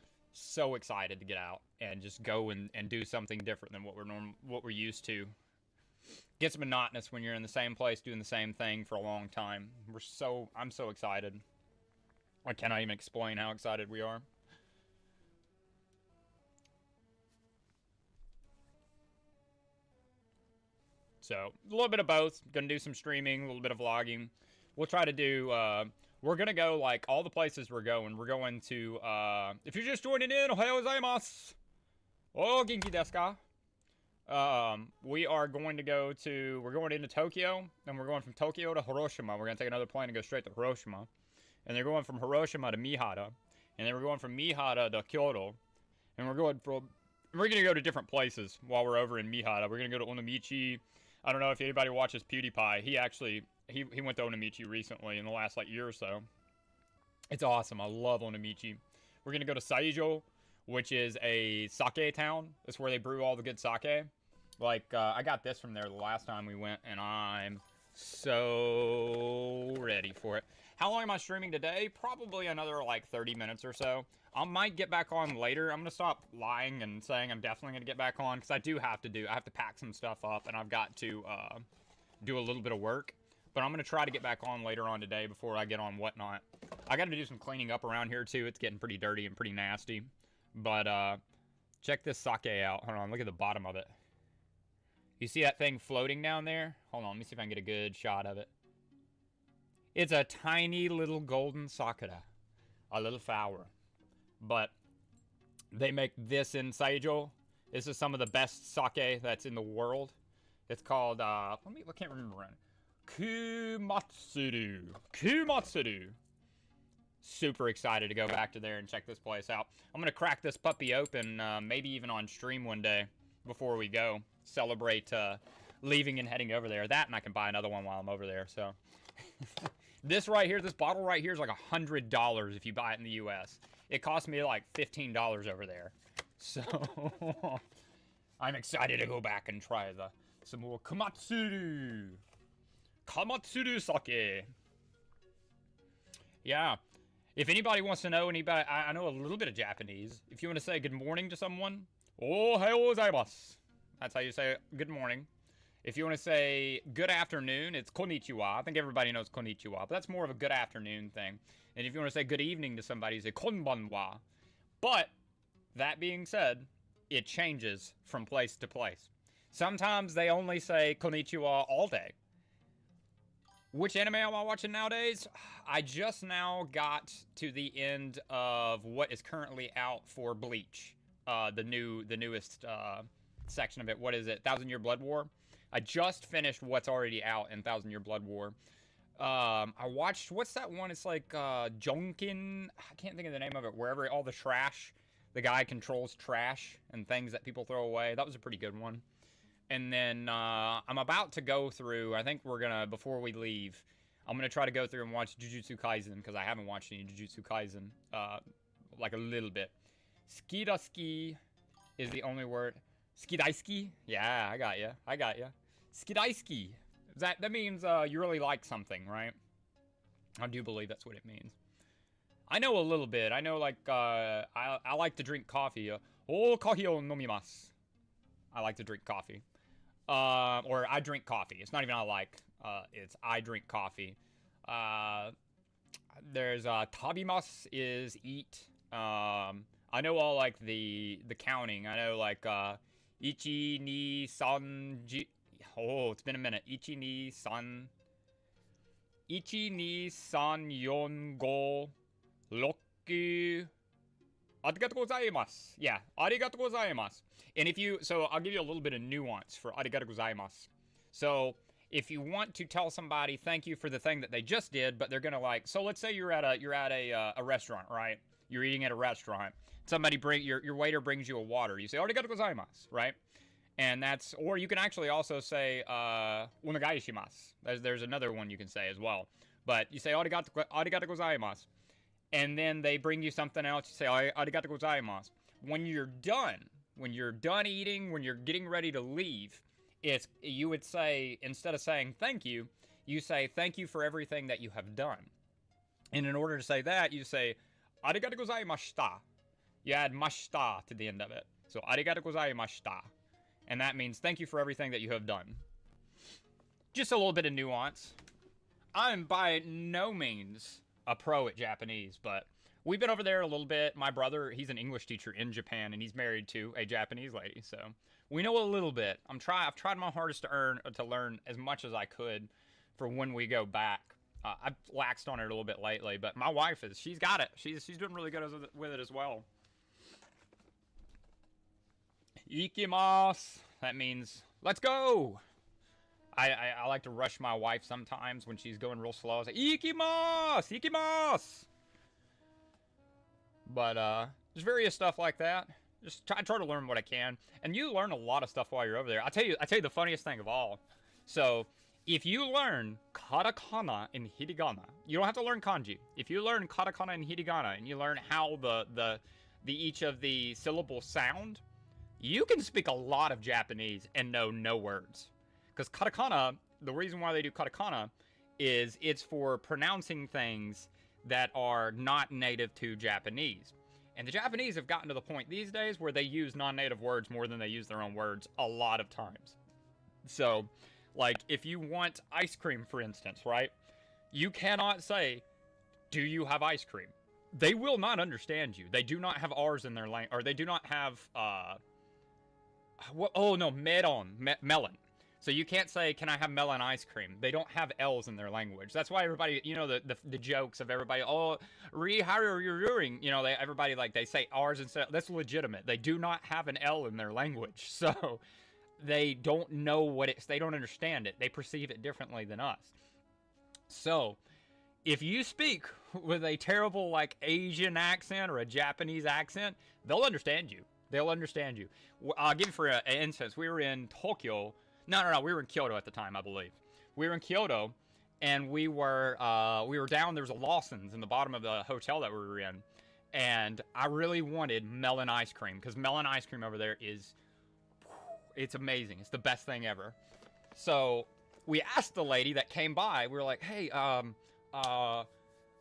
excited to get out and just go and do something different than what we're used to. Gets monotonous when you're in the same place doing the same thing for a long time. I'm so excited. I cannot even explain how excited we are. So, a little bit of both. Gonna do some streaming, a little bit of vlogging. We'll try to do, we're gonna go, like, all the places we're going. We're going to, if you're just joining in, ohayou gozaimasu. Oh, genki desu ka? We're going into Tokyo, and we're going from Tokyo to Hiroshima. We're gonna take another plane and go straight to Hiroshima. And they're going from Hiroshima to Mihara. And then we're going from Mihara to Kyoto. And we're going to go to different places while we're over in Mihara. We're going to go to Onomichi. I don't know if anybody watches PewDiePie. He went to Onomichi recently in the last, like, year or so. It's awesome. I love Onomichi. We're going to go to Saijo, which is a sake town. That's where they brew all the good sake. Like, I got this from there the last time we went, and I'm so ready for it. How long am I streaming today? Probably another, like, 30 minutes or so. I might get back on later. I'm going to stop lying and saying I'm definitely going to get back on, because I have to pack some stuff up, and I've got to do a little bit of work. But I'm going to try to get back on later on today before I get on Whatnot. I got to do some cleaning up around here, too. It's getting pretty dirty and pretty nasty. But check this sake out. Hold on, look at the bottom of it. You see that thing floating down there? Hold on, let me see if I can get a good shot of it. It's a tiny little golden sakura. A little flower. But they make this in Saijo. This is some of the best sake that's in the world. It's called, I can't remember. Kumatsuru. Super excited to go back to there and check this place out. I'm going to crack this puppy open, maybe even on stream one day before we go. Celebrate leaving and heading over there. That, and I can buy another one while I'm over there, so. This right here, this bottle right here is like $100 if you buy it in the U.S. It cost me like $15 over there. So, I'm excited to go back and try some more Kamatsuru sake. Yeah. If anybody wants to know I know a little bit of Japanese. If you want to say good morning to someone, ohayou gozaimasu. That's how you say good morning. If you want to say good afternoon, it's konnichiwa. I think everybody knows konnichiwa, but that's more of a good afternoon thing. And if you want to say good evening to somebody, you say konbanwa. But, that being said, it changes from place to place. Sometimes they only say konnichiwa all day. Which anime am I watching nowadays? I just now got to the end of what is currently out for Bleach. The newest section of it. What is it? 1,000 Year Blood War? I just finished what's already out in 1,000 Year Blood War. I watched, what's that one? It's like Jonkin. I can't think of the name of it. Wherever all the trash, the guy controls trash and things that people throw away. That was a pretty good one. And then I'm about to go through, I think we're going to, before we leave, I'm going to try to go through and watch Jujutsu Kaisen, because I haven't watched any Jujutsu Kaisen, like a little bit. Skidaisuki is the only word. Skidaisuki? Yeah, I got you. Skidaisuki. That means you really like something, right? I do believe that's what it means. I know a little bit. I know, like, I like to drink coffee. Coffee o nomimasu. I like to drink coffee. Or I drink coffee. It's not even I like. It's I drink coffee. There's tabimasu is eat. I know all, like, the counting. I know, like, ichi, ni, san, ji. Oh, it's been a minute. Ichi, ni, san. Ichi, ni, san, yon, go, roku. Arigatou gozaimasu. Yeah, arigatou gozaimasu. And if you, so I'll give you a little bit of nuance for arigatou gozaimasu. So if you want to tell somebody thank you for the thing that they just did, but they're gonna like, so let's say you're at a restaurant, right? You're eating at a restaurant. Somebody your waiter brings you a water. You say arigatou gozaimasu, right? And that's, or you can actually also say onegai shimasu. There's another one you can say as well. But you say arigatou gozaimasu. And then they bring you something else. You say arigatou gozaimasu. When you're done eating, when you're getting ready to leave, you would say, instead of saying thank you, you say thank you for everything that you have done. And in order to say that, you say arigatou gozaimashita. You add mashita to the end of it. So arigatou gozaimashita. And that means thank you for everything that you have done. Just a little bit of nuance. I'm by no means a pro at Japanese, but we've been over there a little bit. My brother, he's an English teacher in Japan, and he's married to a Japanese lady, so we know a little bit. I've tried my hardest to learn as much as I could for when we go back. I've laxed on it a little bit lately, but my wife she's got it. She's doing really good with it as well. Ikimasu. That means let's go. I like to rush my wife sometimes when she's going real slow. I say, ikimasu! Ikimasu! But, there's various stuff like that. Just try to learn what I can. And you learn a lot of stuff while you're over there. I tell you the funniest thing of all. So, if you learn katakana and hiragana, you don't have to learn kanji. If you learn katakana and hiragana, and you learn how each of the syllables sound, you can speak a lot of Japanese and know no words. Because katakana, the reason why they do katakana is it's for pronouncing things that are not native to Japanese. And the Japanese have gotten to the point these days where they use non-native words more than they use their own words a lot of times. So, like, if you want ice cream, for instance, right? You cannot say, do you have ice cream? They will not understand you. They do not have R's in their language, or they do not have, melon. So you can't say, can I have melon ice cream? They don't have L's in their language. That's why everybody, you know, the jokes of everybody, everybody, like, they say R's instead. That's legitimate. They do not have an L in their language. So they don't know they don't understand it. They perceive it differently than us. So if you speak with a terrible, like, Asian accent or a Japanese accent, they'll understand you. They'll understand you. I'll give you for an instance. We were in Tokyo. No. We were in Kyoto at the time, I believe. We were in Kyoto, and we were down. There was a Lawson's in the bottom of the hotel that we were in, and I really wanted melon ice cream because melon ice cream over there it's amazing. It's the best thing ever. So we asked the lady that came by. We were like, "Hey,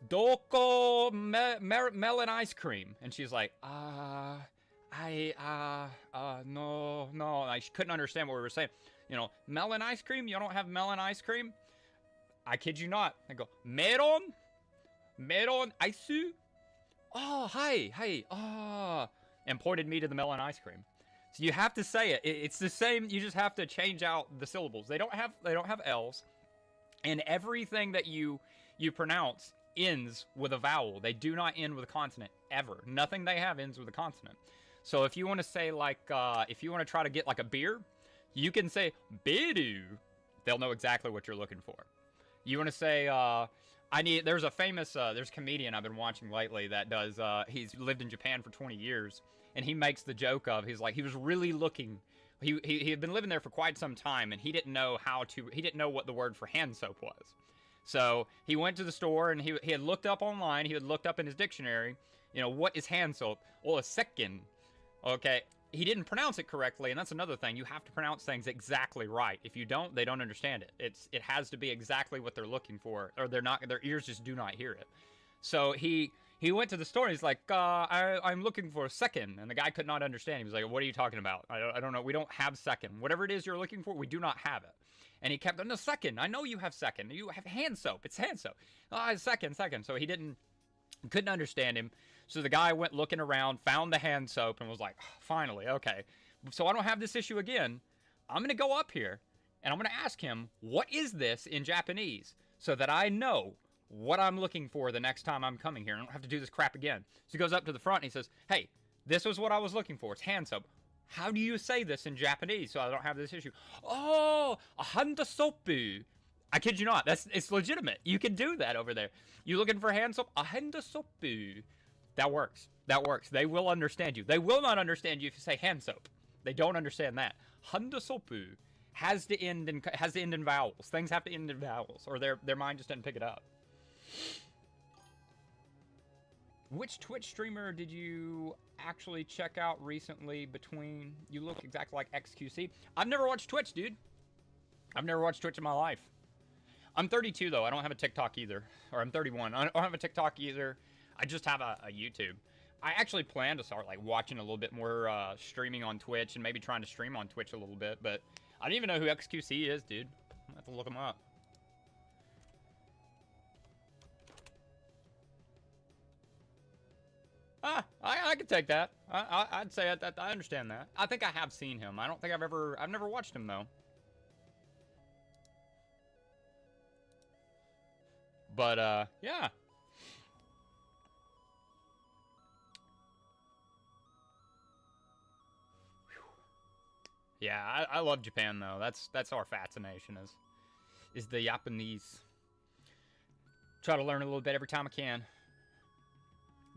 doko melon ice cream?" And she's like, no. She couldn't understand what we were saying. You know, melon ice cream? You don't have melon ice cream? I kid you not. I go, meron ice? Oh, hi, and pointed me to the melon ice cream. So you have to say it. It's the same. You just have to change out the syllables. They don't have L's, and everything that you pronounce ends with a vowel. They do not end with a consonant ever. Nothing they have ends with a consonant. So if you want to say, like, if you want to try to get like a beer, you can say beru. They'll know exactly what you're looking for. You want to say, there's a famous, there's a comedian I've been watching lately that does, he's lived in Japan for 20 years, and he makes the joke of, he was really looking, he had been living there for quite some time, and he didn't know what the word for hand soap was. So he went to the store, and he had looked up online, he had looked up in his dictionary, you know, what is hand soap? Well, a sekken. Okay, he didn't pronounce it correctly, and that's another thing. You have to pronounce things exactly right. If you don't, they don't understand it. It has to be exactly what they're looking for, or their ears just do not hear it. So he went to the store, and he's like, I'm looking for a second, and the guy could not understand. He was like, what are you talking about? I don't know. We don't have second. Whatever it is you're looking for, we do not have it. And he kept, no, second. I know you have second. You have hand soap. It's hand soap. Second. So he couldn't understand him. So the guy went looking around, found the hand soap, and was like, finally, okay. So I don't have this issue again. I'm going to go up here, And I'm going to ask him, what is this in Japanese? So that I know what I'm looking for the next time I'm coming here. I don't have to do this crap again. So he goes up to the front and he says, hey, this was what I was looking for. It's hand soap. How do you say this in Japanese so I don't have this issue? Oh, a handasopu. I kid you not. It's legitimate. You can do that over there. You looking for hand soap? A handasopu. That works. That works. They will understand you. They will not understand you if you say hand soap. They don't understand that. Handasopu has to end in vowels. Things have to end in vowels, or their mind just doesn't pick it up. Which Twitch streamer did you actually check out recently between... You look exactly like XQC. I've never watched Twitch, dude. I've never watched Twitch in my life. I'm 32, though. I don't have a TikTok either. Or I'm 31. I don't have a TikTok either. I just have a YouTube. I actually plan to start, like, watching a little bit more streaming on Twitch and maybe trying to stream on Twitch a little bit. But I don't even know who XQC is, dude. I have to look him up. I could take that. I'd say I understand that. I think I have seen him. I don't think I've never watched him, though. But, yeah. Yeah, I love Japan, though. That's our fascination, is the Japanese. Try to learn a little bit every time I can.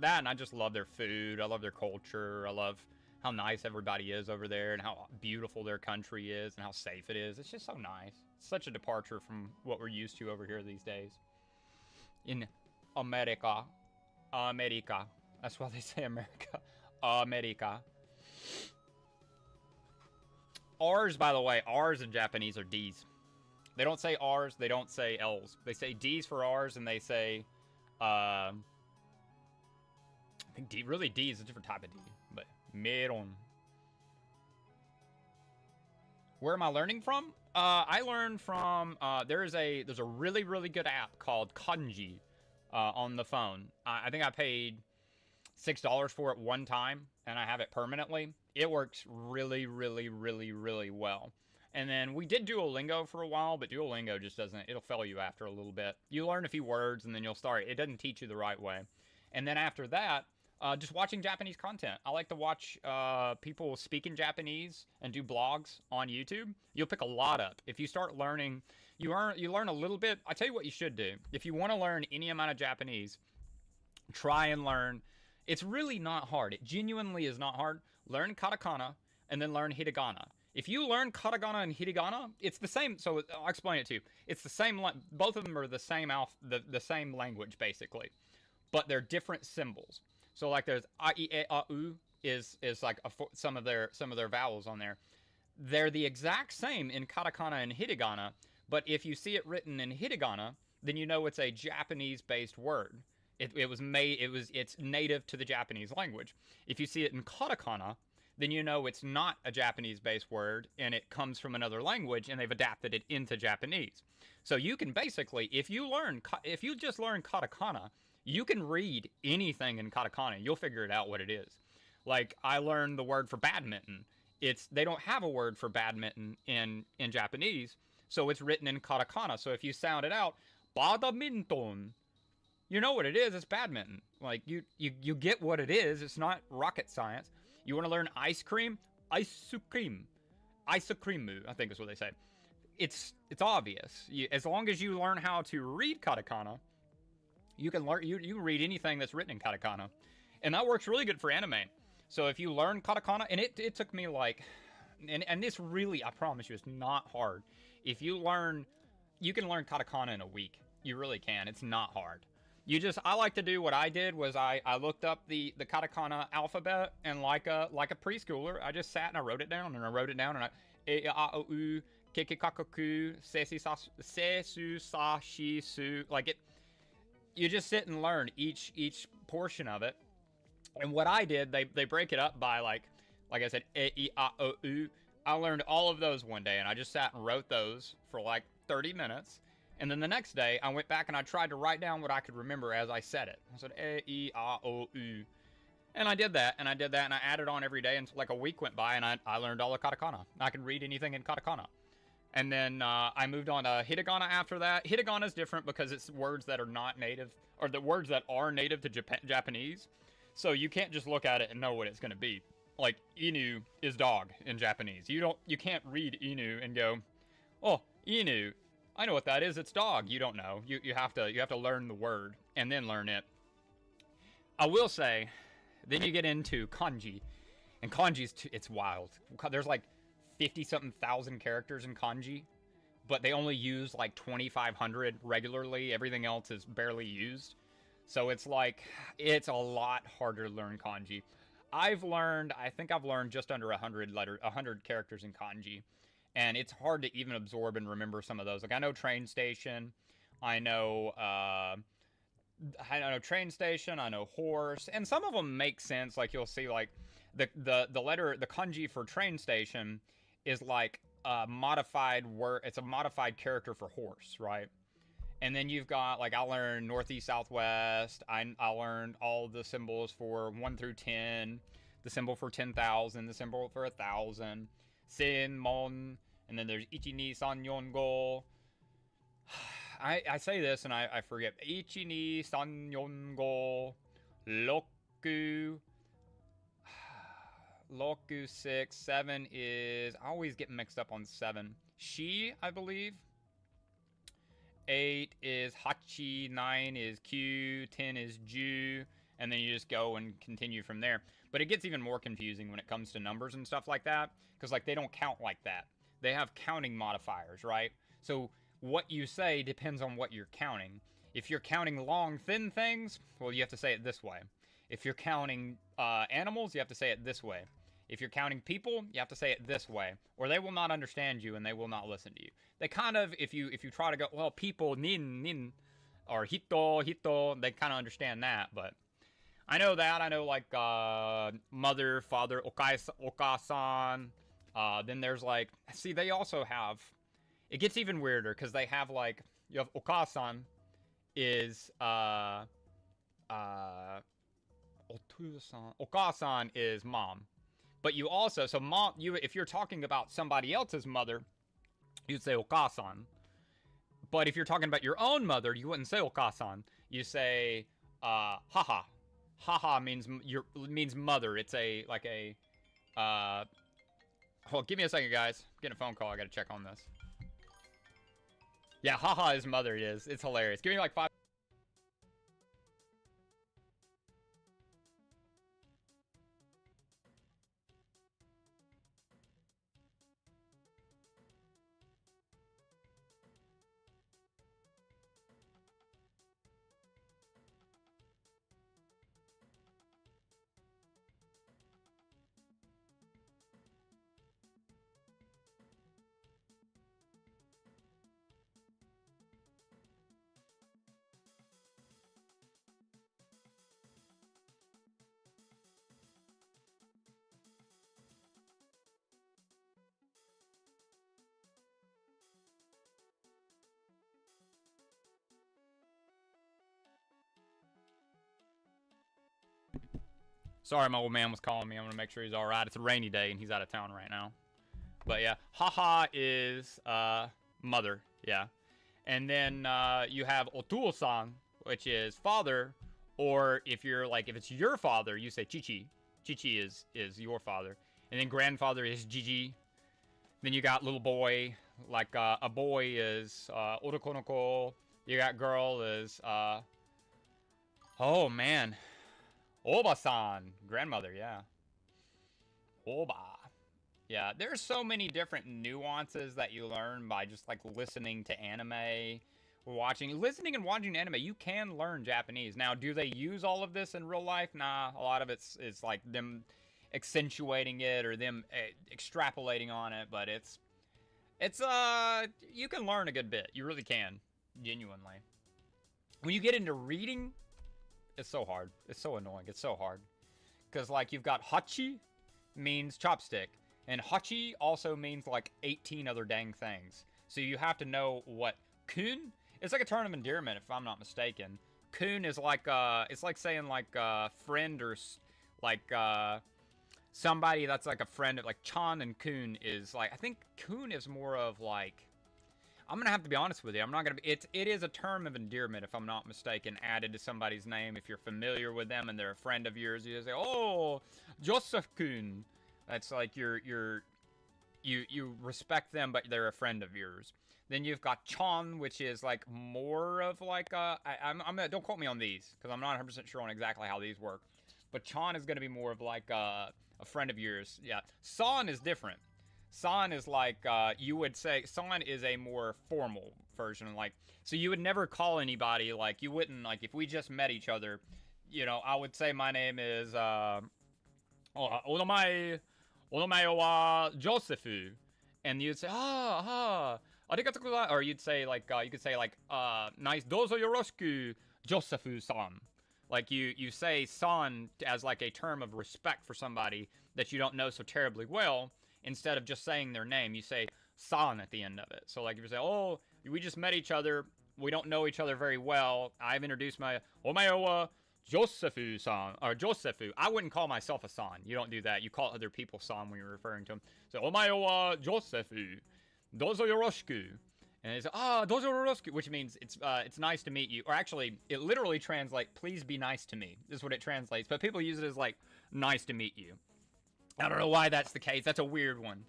That, and I just love their food. I love their culture. I love how nice everybody is over there and how beautiful their country is and how safe it is. It's just so nice. It's such a departure from what we're used to over here these days. In America. America. That's why they say America. America. R's, by the way, R's in Japanese are D's. They don't say R's, they don't say L's. They say D's for R's, and they say, I think D, really D is a different type of D, but meron. Where am I learning from? I learned from, there's a really, really good app called Kanji on the phone. I think I paid $6 for it one time, and I have it permanently. It works really, really, really, really well. And then we did Duolingo for a while, but Duolingo just doesn't, it'll fail you after a little bit. You learn a few words, and then you'll start, it doesn't teach you the right way. And then after that, just watching Japanese content. I like to watch people speak in Japanese and do blogs on YouTube. You'll pick a lot up. If you start learning, you learn a little bit. I tell you what you should do. If you want to learn any amount of Japanese, try and learn. It's really not hard. It genuinely is not hard. Learn katakana and then learn hiragana. If you learn katakana and hiragana, it's the same. So I'll explain it to you. It's the same. Both of them are the same the same language basically, but they're different symbols. So like there's a, I, e, a, u is like some of their vowels on there. They're the exact same in katakana and hiragana, but if you see it written in hiragana, then you know it's a Japanese-based word. It's native to the Japanese language. If you see it in katakana, then you know it's not a Japanese-based word and it comes from another language and they've adapted it into Japanese. So you can basically, if you just learn katakana, you can read anything in katakana. You'll figure it out what it is. Like I learned the word for badminton. They don't have a word for badminton in Japanese, so it's written in katakana. So if you sound it out, badminton, you know what it is. It's badminton. Like you get what it is. It's not rocket science. You want to learn ice cream? Ice cream. Ice cream, I think is what they say. It's obvious. As long as you learn how to read katakana, you can learn. You can read anything that's written in katakana, and that works really good for anime. So if you learn katakana, and it took me like, and this really, I promise you, it's not hard. If you learn, you can learn katakana in a week. You really can. It's not hard. I like to do what I did was I looked up the katakana alphabet, and like a preschooler, I just sat and I wrote it down, and I e a o u kekikakoku sesu sa shi su, like it. You just sit and learn each portion of it. And what I did, they break it up by like I said, e, I, o, u. I learned all of those one day, and I just sat and wrote those for like 30 minutes. And then the next day, I went back and I tried to write down what I could remember as I said it. I said, e, I, o, u. And I did that, and I added on every day until like a week went by, and I learned all of katakana. I could read anything in katakana. And then I moved on to hiragana after that. Hiragana is different because it's words that are not native, or the words that are native to Japanese. So you can't just look at it and know what it's going to be. Like inu is dog in Japanese. You can't read inu and go, "Oh, inu, I know what that is. It's dog." You don't know. You have to learn the word and then learn it. I will say, then you get into kanji, and kanji's it's wild. There's like 50-something thousand characters in kanji, but they only use like 2,500 regularly. Everything else is barely used. So it's like, it's a lot harder to learn kanji. I think I've learned just under 100 characters in kanji. And it's hard to even absorb and remember some of those. Like I know train station, I know train station, I know horse, and some of them make sense. Like you'll see like the kanji for train station is like a modified word. It's a modified character for horse, right? And then you've got, like, I learned northeast, southwest. I learned all the symbols for 1 through 10. The symbol for 10,000. The symbol for 1,000. Sin, Mon. And then there's Ichi, Ni, San, Yon, Go. I say this and I forget. Ichi, Ni, San, Yon, Go. Roku. Roku 6. 7 is... I always get mixed up on 7. Shi, I believe. 8 is Hachi, 9 is Q, 10 is Ju, and then you just go and continue from there. But it gets even more confusing when it comes to numbers and stuff like that, because like they don't count like that. They have counting modifiers, right? So what you say depends on what you're counting. If you're counting long, thin things, well, you have to say it this way. If you're counting animals, you have to say it this way. If you're counting people, you have to say it this way, or they will not understand you and they will not listen to you. They kind of, if you try to go, well, people, nin, or hito, they kind of understand that, but I know that. I know, like, mother, father, okasan. Then there's, like, see, they also have, it gets even weirder, because they have, like, you have okasan is, okasan is mom. But you also, so mom, if you're talking about somebody else's mother, you'd say okasan. But if you're talking about your own mother, you wouldn't say okasan. You say haha. Haha means mother. It's hold, give me a second, guys. I'm getting a phone call. I gotta check on this. Yeah, haha is mother. It is. It's hilarious. Give me like 5. Sorry, my old man was calling me. I'm going to make sure he's all right. It's a rainy day, and he's out of town right now. But, yeah. Haha is mother. Yeah. And then you have otuo-san, which is father. Or if you're, like, if it's your father, you say chichi. Chichi is your father. And then grandfather is jiji. Then you got little boy. Like, a boy is orokonoko. You got girl is... oh, man. Oba-san. Grandmother, yeah. Oba. Yeah, there's so many different nuances that you learn by just, like, listening to anime, listening and watching anime. You can learn Japanese. Now, do they use all of this in real life? Nah, a lot of it's like them accentuating it or them extrapolating on it, but it's you can learn a good bit. You really can, genuinely. When you get into reading, it's so hard. It's so annoying. It's so hard. Because, like, you've got hachi means chopstick. And hachi also means, like, 18 other dang things. So you have to know what kun... It's like a term of endearment, if I'm not mistaken. Kun is like, it's like saying, like, friend or, like, somebody that's like a friend of, like, Chan and Kun is like, I think Kun is more of like, I'm gonna have to be honest with you. I'm not gonna be. It is a term of endearment, if I'm not mistaken, added to somebody's name. If you're familiar with them and they're a friend of yours, you say, "Oh, Joseph Kun." That's like you respect them, but they're a friend of yours. Then you've got Chan, which is like more of like don't quote me on these because I'm not 100% sure on exactly how these work. But Chan is gonna be more of like a friend of yours. Yeah, San is different. San is like, you would say, San is a more formal version. Like, so you would never call anybody, like, you wouldn't, like, if we just met each other, you know, I would say my name is, Onamae wa Josephu. And you'd say, arigatou gozaimasu. Or you'd say, like, you could say, like, nice, dozo yoroshiku, Josephu-san. Like, you say san as, like, a term of respect for somebody that you don't know so terribly well. Instead of just saying their name, you say san at the end of it. So, like, if you say, oh, we just met each other, we don't know each other very well, I've introduced my, omae wa Josephu-san, or Josephu. I wouldn't call myself a san. You don't do that. You call other people san when you're referring to them. So, omae wa Josephu, dozo yoroshiku. And they say, dozo yoroshiku, which means it's nice to meet you. Or actually, it literally translates, please be nice to me. This is what it translates. But people use it as, like, nice to meet you. I don't know why that's the case. That's a weird one.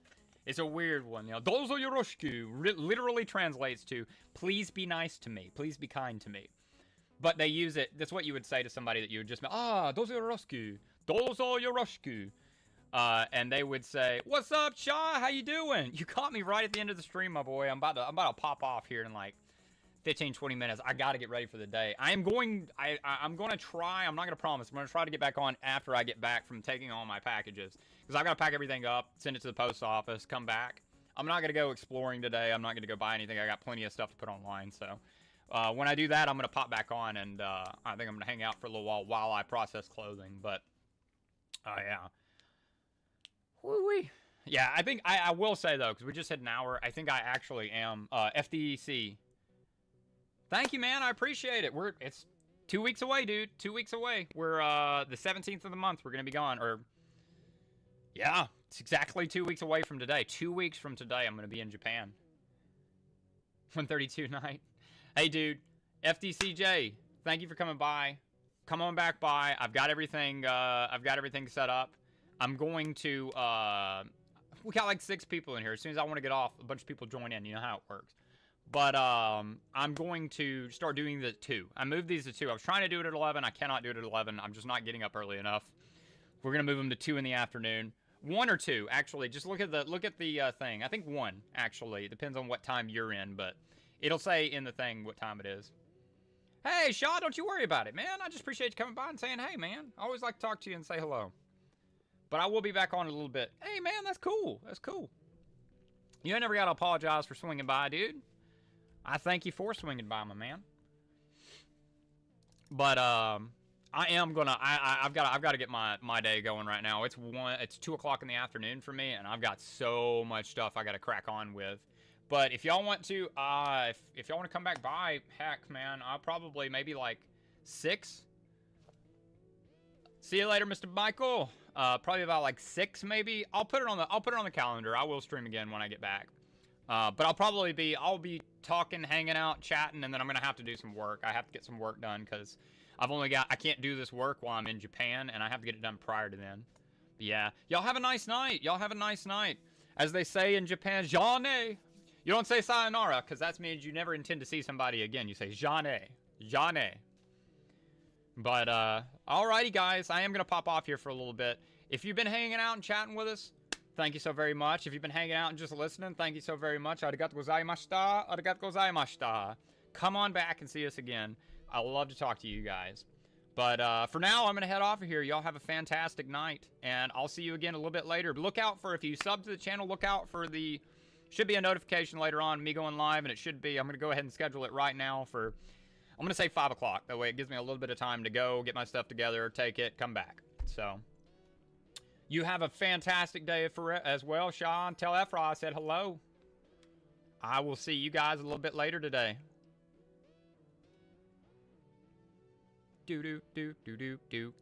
It's a weird one. You know, dozo yoroshiku literally translates to, please be nice to me. Please be kind to me. But they use it, that's what you would say to somebody that you would just, dozo yoroshiku. Dozo yoroshiku. And they would say, what's up, Shaw? How you doing? You caught me right at the end of the stream, my boy. I'm about to pop off here in like 15, 20 minutes. I got to get ready for the day. I'm going to try, I'm not going to promise, I'm going to try to get back on after I get back from taking all my packages. Because I've got to pack everything up, send it to the post office, come back. I'm not going to go exploring today. I'm not going to go buy anything. I got plenty of stuff to put online. So when I do that, I'm going to pop back on. And I think I'm going to hang out for a little while I process clothing. But, yeah. Woo-wee. Yeah, I think, I will say, though, because we just hit an hour, I think I actually am FDEC. Thank you, man. I appreciate it. It's 2 weeks away, dude. 2 weeks away. We're the 17th of the month. We're gonna be gone. Or yeah, it's exactly 2 weeks away from today. 2 weeks from today, I'm gonna be in Japan. 1:32 night. Hey, dude. FDCJ. Thank you for coming by. Come on back by. I've got everything. I've got everything set up. I'm going to. We got like 6 people in here. As soon as I want to get off, a bunch of people join in. You know how it works. But I'm going to start doing the 2. I moved these to 2. I was trying to do it at 11. I cannot do it at 11. I'm just not getting up early enough. We're gonna move them to 2 in the afternoon. 1 or 2, actually. Just look at the thing. I think 1, actually. It depends on what time you're in, but it'll say in the thing what time it is. Hey, Shaw, don't you worry about it, man. I just appreciate you coming by and saying, hey, man. I always like to talk to you and say hello. But I will be back on in a little bit. Hey, man, that's cool. That's cool. You ain't never got to apologize for swinging by, dude. I thank you for swinging by, my man. But I am gonna. I've got to get my day going right now. It's 2 o'clock in the afternoon for me, and I've got so much stuff I got to crack on with. But if y'all want to, if y'all want to come back by, heck, man, I'll probably maybe like 6. See you later, Mr. Michael. Probably about like 6, maybe. I'll put it on the calendar. I will stream again when I get back. But I'll be talking, hanging out, chatting, and then I'm going to have to do some work. I have to get some work done because I can't do this work while I'm in Japan, and I have to get it done prior to then. But yeah, y'all have a nice night. Y'all have a nice night. As they say in Japan, Jane. You don't say sayonara because that means you never intend to see somebody again. You say Jane. Jane. But, alrighty, guys. I am going to pop off here for a little bit. If you've been hanging out and chatting with us, thank you so very much. If you've been hanging out and just listening, thank you so very much. Arigatou gozaimashita. Arigatou gozaimashita. Come on back and see us again. I love to talk to you guys. But for now, I'm going to head off of here. Y'all have a fantastic night. And I'll see you again a little bit later. But look out for, if you sub to the channel, look out for the, should be a notification later on, me going live. And it should be, I'm going to go ahead and schedule it right now for, I'm going to say 5 o'clock. That way it gives me a little bit of time to go, get my stuff together, take it, come back. So, you have a fantastic day as well, Sean. Tell Ephra I said hello. I will see you guys a little bit later today. Do do do do do do.